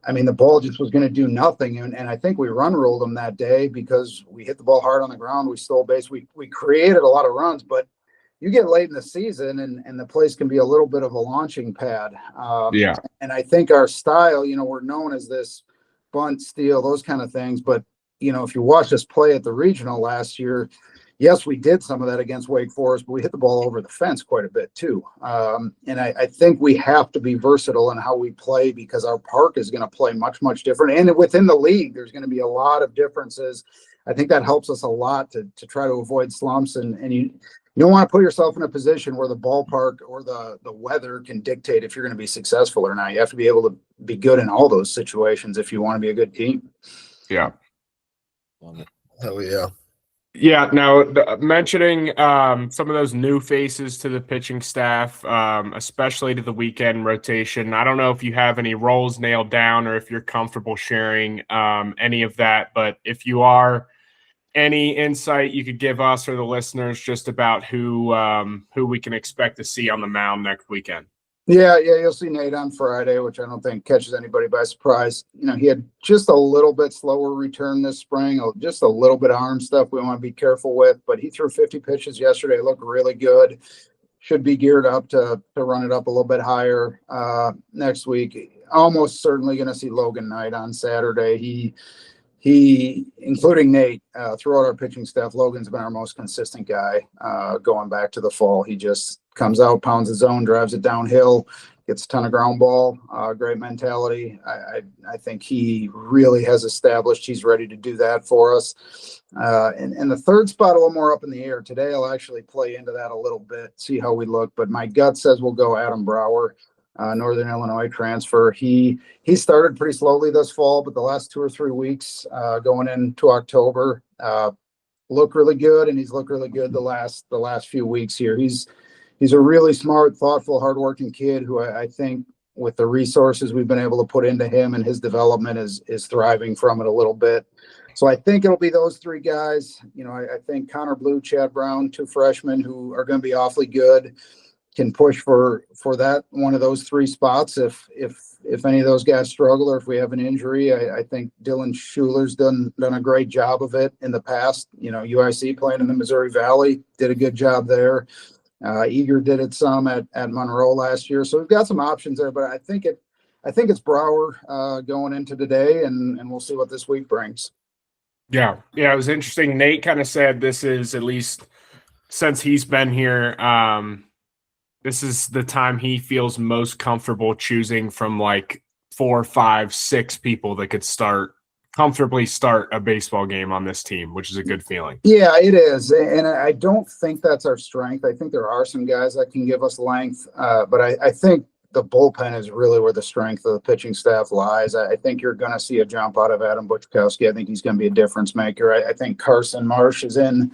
I mean, the ball just was going to do nothing. And I think we run ruled them that day because we hit the ball hard on the ground. We stole base. We created a lot of runs, but you get late in the season and the place can be a little bit of a launching pad. And I think our style, we're known as this bunt, steal, those kind of things. But, if you watch us play at the regional last year, yes, we did some of that against Wake Forest, but we hit the ball over the fence quite a bit too. And I think we have to be versatile in how we play because our park is going to play much, much different. And within the league, there's going to be a lot of differences. I think that helps us a lot to try to avoid slumps. And you don't want to put yourself in a position where the ballpark or the weather can dictate if you're going to be successful or not. You have to be able to be good in all those situations if you want to be a good team. Yeah. Hell yeah. Yeah. Now, mentioning some of those new faces to the pitching staff, especially to the weekend rotation. I don't know if you have any roles nailed down or if you're comfortable sharing any of that, but if you are, any insight you could give us or the listeners just about who we can expect to see on the mound next weekend. Yeah, you'll see Nate on Friday, which I don't think catches anybody by surprise. He had just a little bit slower return this spring, just a little bit of arm stuff we want to be careful with, but he threw 50 pitches yesterday, looked really good. Should be geared up to run it up a little bit higher next week. Almost certainly going to see Logan Knight on Saturday. He, including Nate, throughout our pitching staff, Logan's been our most consistent guy going back to the fall. He just comes out, pounds his zone, drives it downhill, gets a ton of ground ball, great mentality. I think he really has established he's ready to do that for us. And the third spot, a little more up in the air. Today I'll actually play into that a little bit, see how we look. But my gut says we'll go Adam Brower. Northern Illinois transfer. He started pretty slowly this fall, but the last 2 or 3 weeks going into October look really good, and he's looked really good the last few weeks here. He's a really smart, thoughtful, hardworking kid who I think with the resources we've been able to put into him and his development is thriving from it a little bit. So I think it'll be those 3 guys. I think Connor Blue, Chad Brown, 2 freshmen who are going to be awfully good. Can push for that one of those 3 spots if any of those guys struggle or if we have an injury. I think Dylan Schuler's done a great job of it in the past. UIC playing in the Missouri Valley did a good job there. Eager did it some at Monroe last year. So we've got some options there, but I think it's Brower going into today, and we'll see what this week brings. Yeah, it was interesting. Nate kind of said this is, at least since he's been here, this is the time he feels most comfortable choosing from like 4, 5, 6 people that could comfortably start a baseball game on this team, which is a good feeling. Yeah, it is. And I don't think that's our strength. I think there are some guys that can give us length, but I think the bullpen is really where the strength of the pitching staff lies. I think you're going to see a jump out of Adam Buchkowski. I think he's going to be a difference maker. I think Carson Marsh is in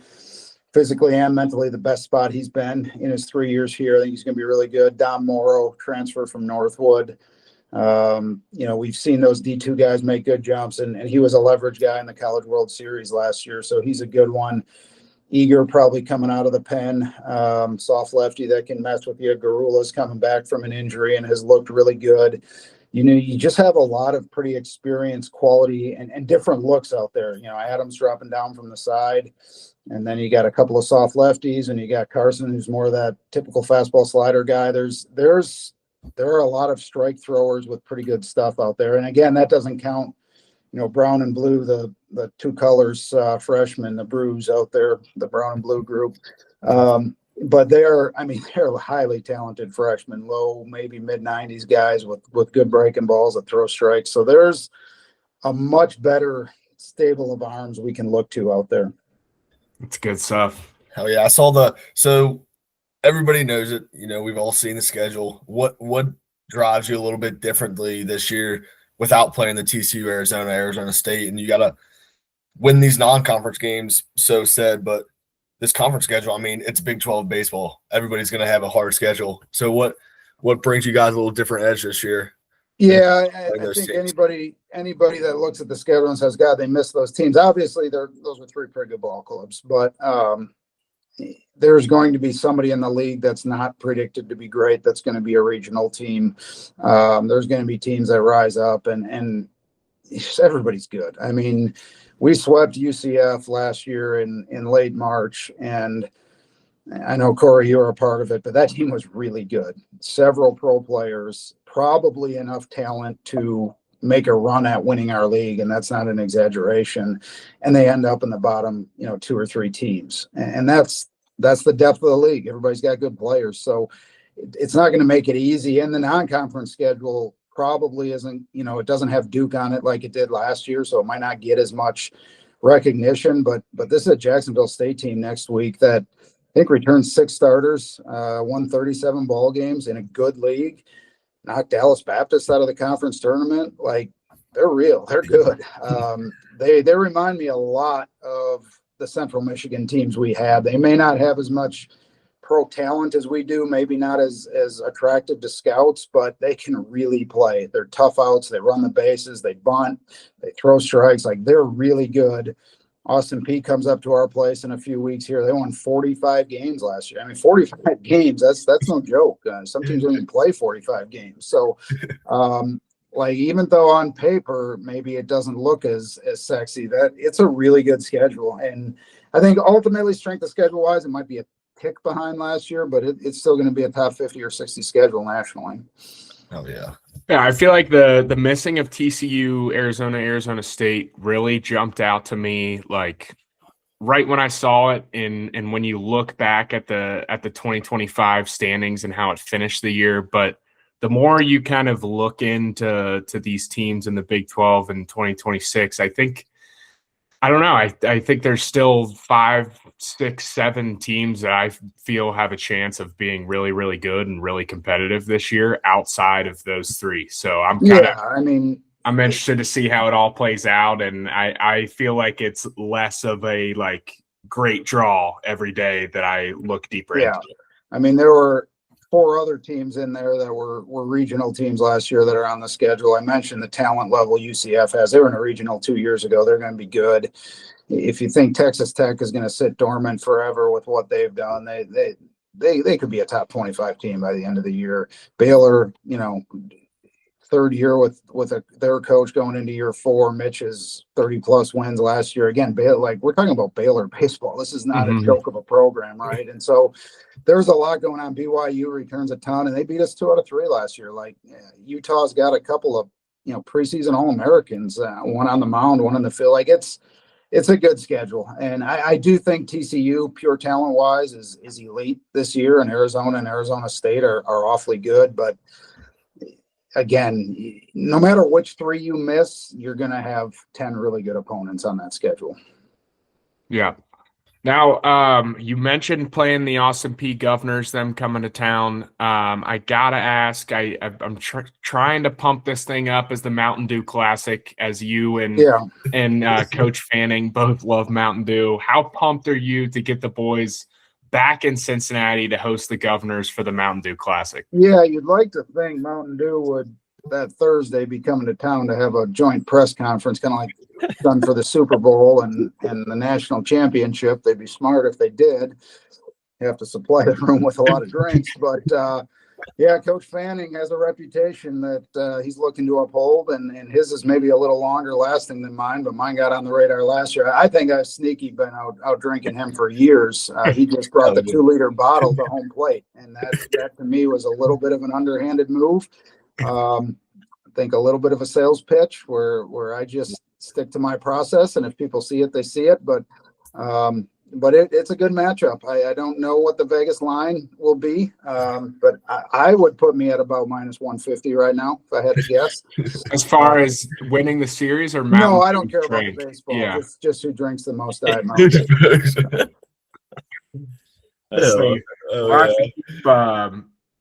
physically and mentally the best spot he's been in his 3 years here. I think he's going to be really good. Dom Morrow, transfer from Northwood. We've seen those D2 guys make good jumps, and he was a leverage guy in the College World Series last year, so he's a good one. Eager probably coming out of the pen, soft lefty that can mess with you. Garula's coming back from an injury and has looked really good. You just have a lot of pretty experienced quality and different looks out there. Adam's dropping down from the side. And then you got a couple of soft lefties, and you got Carson, who's more of that typical fastball slider guy. There are a lot of strike throwers with pretty good stuff out there. And again, that doesn't count, brown and blue, the 2 colors, freshmen, the Brews out there, the brown and blue group. But they're highly talented freshmen, low, maybe mid-90s guys with good breaking balls that throw strikes. So there's a much better stable of arms we can look to out there. It's good stuff. Hell yeah. So everybody knows it. We've all seen the schedule. What drives you a little bit differently this year without playing the TCU, Arizona State, and you got to win these non-conference games, so said, but this conference schedule, I mean, it's Big 12 baseball. Everybody's going to have a hard schedule. So what brings you guys a little different edge this year? Yeah, I those think teams. anybody that looks at the schedule and says, God, they missed those teams. Obviously, those were three pretty good ball clubs, but there's going to be somebody in the league that's not predicted to be great. That's going to be a regional team. There's going to be teams that rise up, and everybody's good. I mean, we swept UCF last year in late March, and I know, Corey, you were a part of it, but that team was really good. Several pro players, probably enough talent to make a run at winning our league, and that's not an exaggeration. And they end up in the bottom, 2 or 3 teams. And that's the depth of the league. Everybody's got good players. So it's not going to make it easy. And the non-conference schedule probably isn't, it doesn't have Duke on it like it did last year, so it might not get as much recognition. But this is a Jacksonville State team next week that I think returned 6 starters, won 37 ball games in a good league, knocked Dallas Baptist out of the conference tournament. Like, they're real. They're good. They remind me a lot of the Central Michigan teams we had. They may not have as much pro talent as we do, maybe not as attractive to scouts, but they can really play. They're tough outs. They run the bases. They bunt. They throw strikes. Like, they're really good. Austin Peay comes up to our place in a few weeks here. They won 45 games last year. I mean, 45 games, that's no joke. Some teams don't even play 45 games. So, even though on paper, maybe it doesn't look as sexy, that it's a really good schedule. And I think ultimately strength of schedule wise, it might be a tick behind last year, but it's still going to be a top 50 or 60 schedule nationally. Oh, yeah. Yeah, I feel like the missing of TCU, Arizona State really jumped out to me, like, right when I saw it. And when you look back at the 2025 standings and how it finished the year, but the more you kind of look into these teams in the Big 12 in 2026, I don't know. I think there's still 5, 6, 7 teams that I feel have a chance of being really, really good and really competitive this year outside of those 3. So I'm I'm interested to see how it all plays out. And I feel like it's less of a great draw every day that I look deeper into. I mean, there were 4 other teams in there that were regional teams last year that are on the schedule. I mentioned the talent level UCF has. They were in a regional 2 years ago. They're going to be good. If you think Texas Tech is going to sit dormant forever with what they've done, they could be a top 25 team by the end of the year. Baylor, 3rd year with their coach going into year 4. Mitch is 30+ wins last year. Again, we're talking about Baylor baseball. This is not a joke of a program, right? And so there's a lot going on. BYU returns a ton, and they beat us 2 out of 3 last year. Utah's got a couple of preseason All-Americans, one on the mound, one in the field. It's a good schedule, and I do think TCU, pure talent wise, is elite this year, and Arizona State are awfully good, but. Again, no matter which 3 you miss, you're going to have 10 really good opponents on that schedule. Yeah. Now, you mentioned playing the Austin Peay Governors, them coming to town. I got to ask, I'm trying to pump this thing up as the Mountain Dew Classic, as you and Coach Fanning both love Mountain Dew. How pumped are you to get the boys back in Cincinnati to host the Governors for the Mountain Dew Classic? Yeah, you'd like to think Mountain Dew would that Thursday be coming to town to have a joint press conference, kind of like done for the Super Bowl and the national championship. They'd be smart if they did. You have to supply the room with a lot of drinks, but Coach Fanning has a reputation that he's looking to uphold, and his is maybe a little longer lasting than mine, but mine got on the radar last year. I think I've sneaky been out drinking him for years. He just brought the 2-liter bottle to home plate, and that to me was a little bit of an underhanded move. I think a little bit of a sales pitch where I just stick to my process, and if people see it, they see it. But it's a good matchup. I don't know what the Vegas line will be, but I would put me at about -150 right now if I had to guess. As far as winning the series or no, I don't care about the baseball. Yeah. Just who drinks the most Diet Mountain.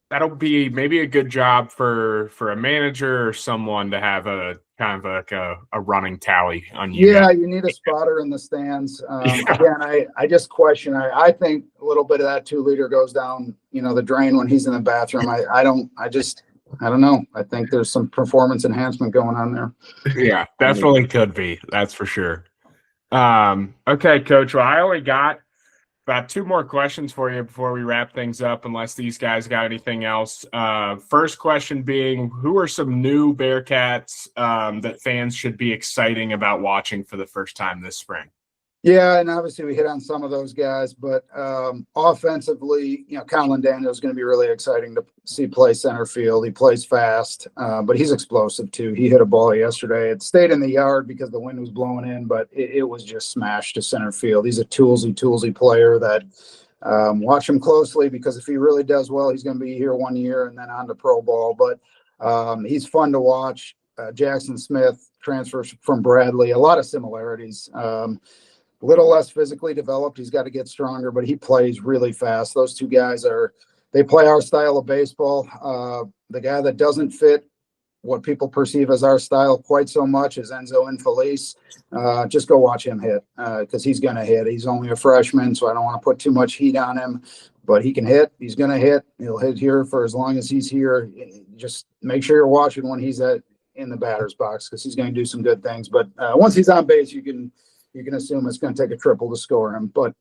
that'll be maybe a good job for a manager or someone to have a kind of like a running tally on you Yeah, guys. you need a spotter in the stands. Yeah. Again, I just question. I think a little bit of that 2 liter goes down, the drain when he's in the bathroom. I don't know. I think there's some performance enhancement going on there. Yeah, definitely could be. That's for sure. Okay, Coach. Well, I only got about 2 more questions for you before we wrap things up, unless these guys got anything else. First question being, who are some new Bearcats that fans should be exciting about watching for the first time this spring? Yeah, and obviously we hit on some of those guys, but offensively, Colin Daniel is going to be really exciting to see play center field. He plays fast, but he's explosive too. He hit a ball yesterday. It stayed in the yard because the wind was blowing in, but it was just smashed to center field. He's a toolsy player that watch him closely, because if he really does well, he's going to be here 1 year and then on to pro ball. But he's fun to watch. Jackson Smith transfers from Bradley. A lot of similarities. Little less physically developed. He's got to get stronger, but he plays really fast. Those 2 guys they play our style of baseball. The guy that doesn't fit what people perceive as our style quite so much is Enzo Infelice. Just go watch him hit, because he's going to hit. He's only a freshman, so I don't want to put too much heat on him, but he can hit. He's going to hit. He'll hit here for as long as he's here. Just make sure you're watching when he's in the batter's box, because he's going to do some good things. But once he's on base, you can assume it's going to take a triple to score him, but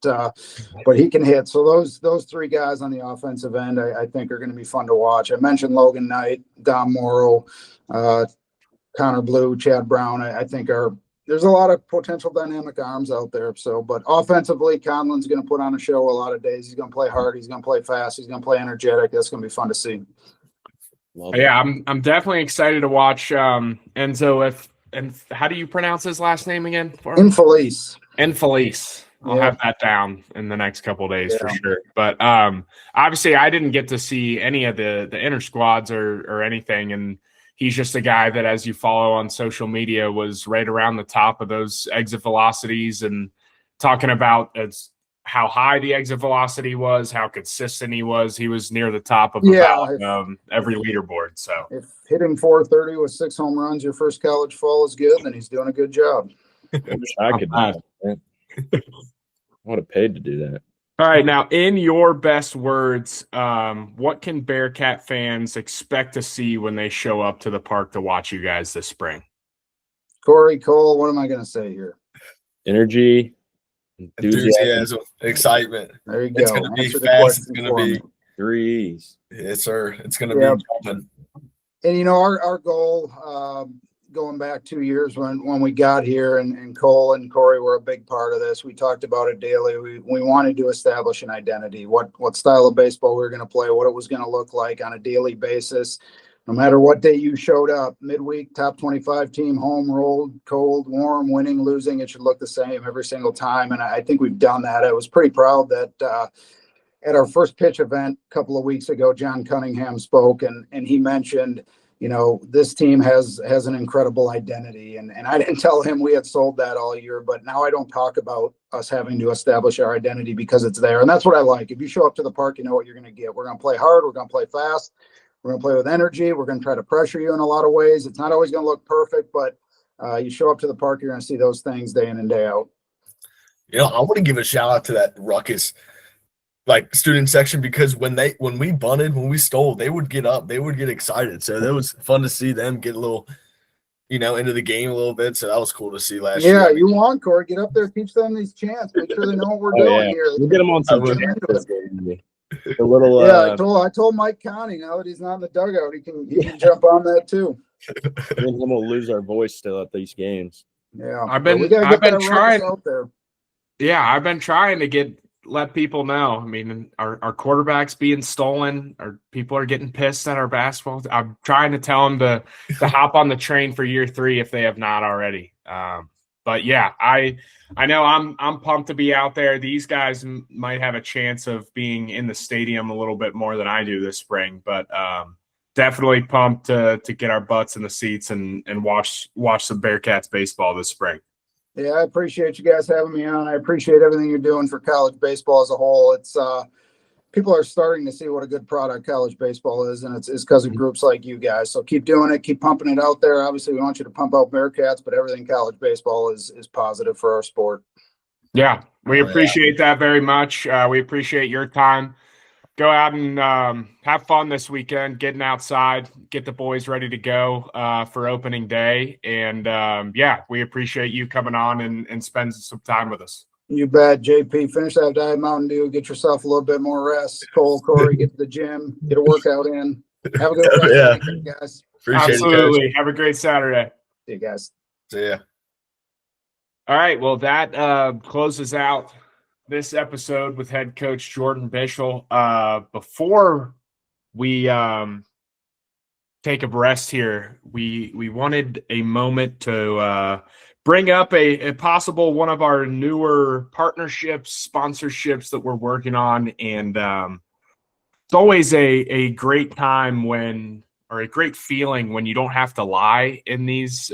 he can hit. So those 3 guys on the offensive end, I think are going to be fun to watch. I mentioned Logan Knight, Dom Morrow, Connor Blue, Chad Brown. I think there's a lot of potential dynamic arms out there. So, but offensively, Conlin's going to put on a show a lot of days. He's going to play hard. He's going to play fast. He's going to play energetic. That's going to be fun to see. Yeah, I'm definitely excited to watch Enzo. And how do you pronounce his last name again? Infelice. I'll have that down in the next couple of days for sure. But obviously, I didn't get to see any of the inner squads or anything, and he's just a guy that, as you follow on social media, was right around the top of those exit velocities, and talking about how high the exit velocity was, how consistent he was. He was near the top of about every leaderboard. So if hitting 430 with 6 home runs your first college fall is good, then he's doing a good job. I wish I could do that, man. I would have paid to do that. All right, now in your best words, what can Bearcat fans expect to see when they show up to the park to watch you guys this spring? Corey, Cole, what am I going to say here? Energy, enthusiasm, excitement. There you go. It's going to be Answer the fast. It's question going to for be me. 3 E's. yes, sir. It's going to be jumping. And our goal, going back 2 years when we got here, and Cole and Corey were a big part of this. We talked about it daily. We wanted to establish an identity, what style of baseball we were going to play, what it was going to look like on a daily basis. No matter what day you showed up, midweek, top 25 team, home, road, cold, warm, winning, losing, it should look the same every single time. And I think we've done that. I was pretty proud that at our first pitch event a couple of weeks ago, John Cunningham spoke, and he mentioned, this team has an incredible identity. And I didn't tell him we had sold that all year, but now I don't talk about us having to establish our identity because it's there. And that's what I like. If you show up to the park, you know what you're going to get. We're going to play hard. We're going to play fast. We're going to play with energy. We're going to try to pressure you in a lot of ways. It's not always going to look perfect, but you show up to the park, you're going to see those things day in and day out. I want to give a shout out to that Ruckus student section, because when we bunted, when we stole, they would get up, they would get excited. So that was fun to see them get a little, into the game a little bit. So that was cool to see last year. Yeah, you want, Corey, get up there, teach them these chants, make sure they know what we're doing here. We'll get them on some a little. I told Mike Conning, now that he's not in the dugout, he can jump on that too. Then we'll lose our voice still at these games. Yeah, I've been trying out there. Yeah, I've been trying to let people know. I mean, our quarterback's being stolen, or people are getting pissed at our basketball. I'm trying to tell them to hop on the train for year 3 if they have not already. But yeah, I know I'm pumped to be out there. These guys might have a chance of being in the stadium a little bit more than I do this spring, but definitely pumped to get our butts in the seats and watch some Bearcats baseball this spring. Yeah, I appreciate you guys having me on. I appreciate everything you're doing for college baseball as a whole. It's people are starting to see what a good product college baseball is, and it's because of groups like you guys. So keep doing it, keep pumping it out there. Obviously, we want you to pump out Bearcats, but everything college baseball is positive for our sport. Yeah, we appreciate that very much. We appreciate your time. Go out and have fun this weekend, getting outside, get the boys ready to go for opening day. And yeah, we appreciate you coming on and spending some time with us. You bet, JP. Finish that Diet Mountain Dew. Get yourself a little bit more rest. Cole, Corey, get to the gym, get a workout in. Have a good weekend, guys. Appreciate Absolutely. it, Have a great Saturday. See you guys. See ya. All right. Well, that closes out this episode with head coach Jordan Bischel. Before we take a rest here, we wanted a moment to bring up a possible one of our newer partnerships, sponsorships that we're working on. And it's always a great time or a great feeling when you don't have to lie in these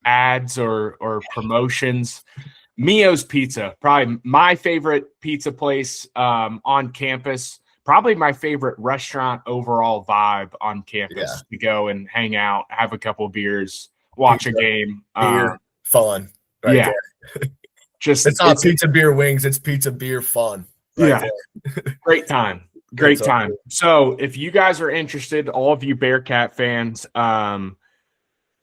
ads or promotions. Mio's Pizza, probably my favorite pizza place on campus, probably my favorite restaurant overall vibe on campus to go and hang out, have a couple of beers, watch a game. Beer, fun. There. Just it's not pizza, beer, wings. It's pizza, beer, fun. There. Great time. Great time. So if you guys are interested, all of you Bearcat fans,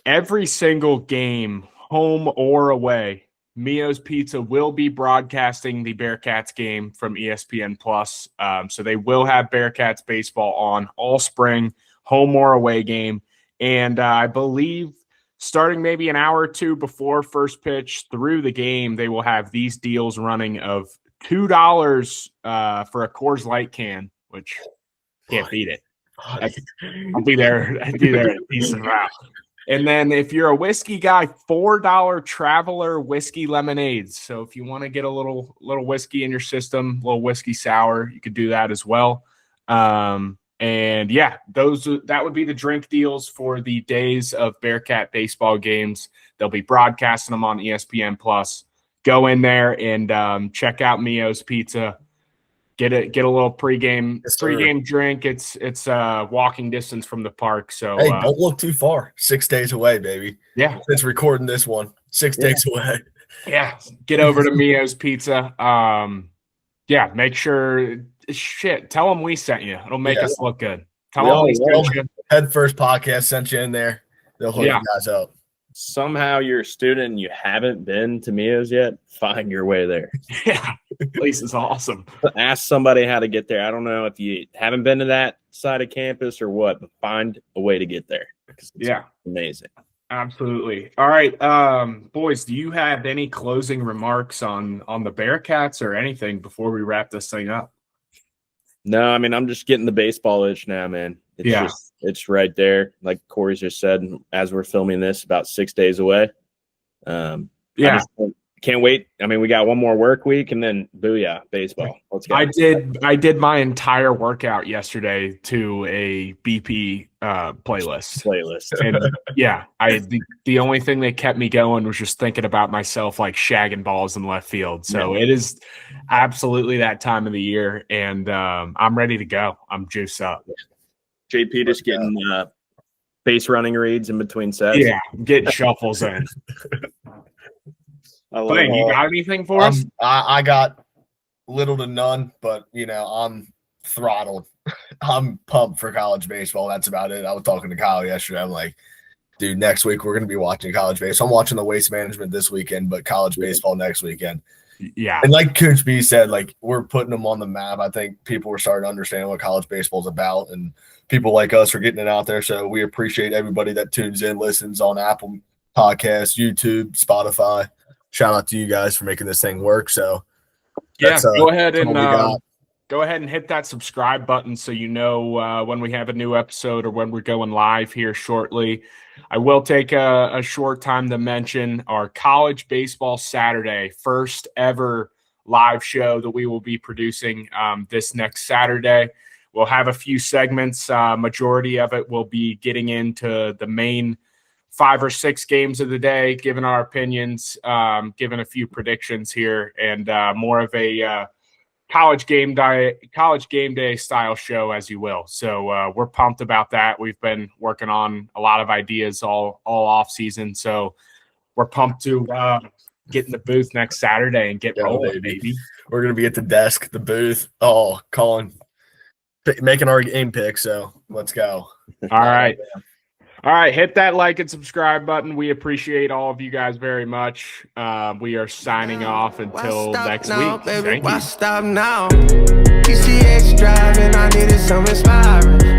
every single game, home or away, Mio's Pizza will be broadcasting the Bearcats game from ESPN Plus. So they will have Bearcats baseball on all spring, home or away game. And I believe starting maybe an hour or two before first pitch through the game, they will have these deals running of $2 for a Coors Light can, which can't beat it. I'll be there. I'd be there at a decent amount. And then if you're a whiskey guy, $4 Traveler whiskey lemonades. So if you want to get a little whiskey in your system, a little whiskey sour, you could do that as well. And yeah, that would be the drink deals for the days of Bearcat baseball games. They'll be broadcasting them on ESPN Plus. Go in there and check out Mio's Pizza. Get a little pregame drink. It's walking distance from the park. So hey, don't look too far. 6 days away, baby. Yeah, it's recording this one. 6 days away. Yeah, get over to Mio's Pizza. Yeah, make sure. Tell them we sent you. It'll make us look good. Tell them we sent you. Head First Podcast sent you in there. They'll hook you guys up. Somehow you're a student and you haven't been to Mio's yet, find your way there. Yeah, place is awesome. Ask somebody how to get there. I don't know if you haven't been to that side of campus or what, but find a way to get there. It's amazing. Absolutely. All right, boys, do you have any closing remarks on the Bearcats or anything before we wrap this thing up? No, I mean, I'm just getting the baseball itch now, man. It's right there. Like Corey just said, as we're filming this, about 6 days away. I can't wait. I mean, we got one more work week and then booyah, baseball. Let's go. I did my entire workout yesterday to a BP playlist. And yeah, the only thing that kept me going was just thinking about myself like shagging balls in left field. So it is absolutely that time of the year, and I'm ready to go. I'm juiced up. JP just getting base running reads in between sets. Yeah, getting shuffles in. Blaine, you got anything for us? I got little to none, but I'm throttled. I'm pumped for college baseball. That's about it. I was talking to Kyle yesterday. I'm like, dude, next week we're going to be watching college baseball. I'm watching the Waste Management this weekend, but college baseball next weekend. Yeah. And like Coach B said, like, we're putting them on the map. I think people are starting to understand what college baseball is about, and people like us are getting it out there. So we appreciate everybody that tunes in, listens on Apple Podcasts, YouTube, Spotify. Shout out to you guys for making this thing work. So yeah, go ahead and hit that subscribe button so you know when we have a new episode or when we're going live here shortly. I will take a short time to mention our College Baseball Saturday, first ever live show that we will be producing this next Saturday. We'll have a few segments. Majority of it will be getting into the main 5 or 6 games of the day, giving our opinions, giving a few predictions here, and more of a college game day style show, as you will. So we're pumped about that. We've been working on a lot of ideas all off season. So we're pumped to get in the booth next Saturday and get rolling, baby. We're gonna be at the desk, the booth. Oh, calling, making our game pick. So let's go. All right. All right, hit that like and subscribe button. We appreciate all of you guys very much. We are signing off until next week. Baby, Thank why you. stop now? PCX driving, I needed some inspiring.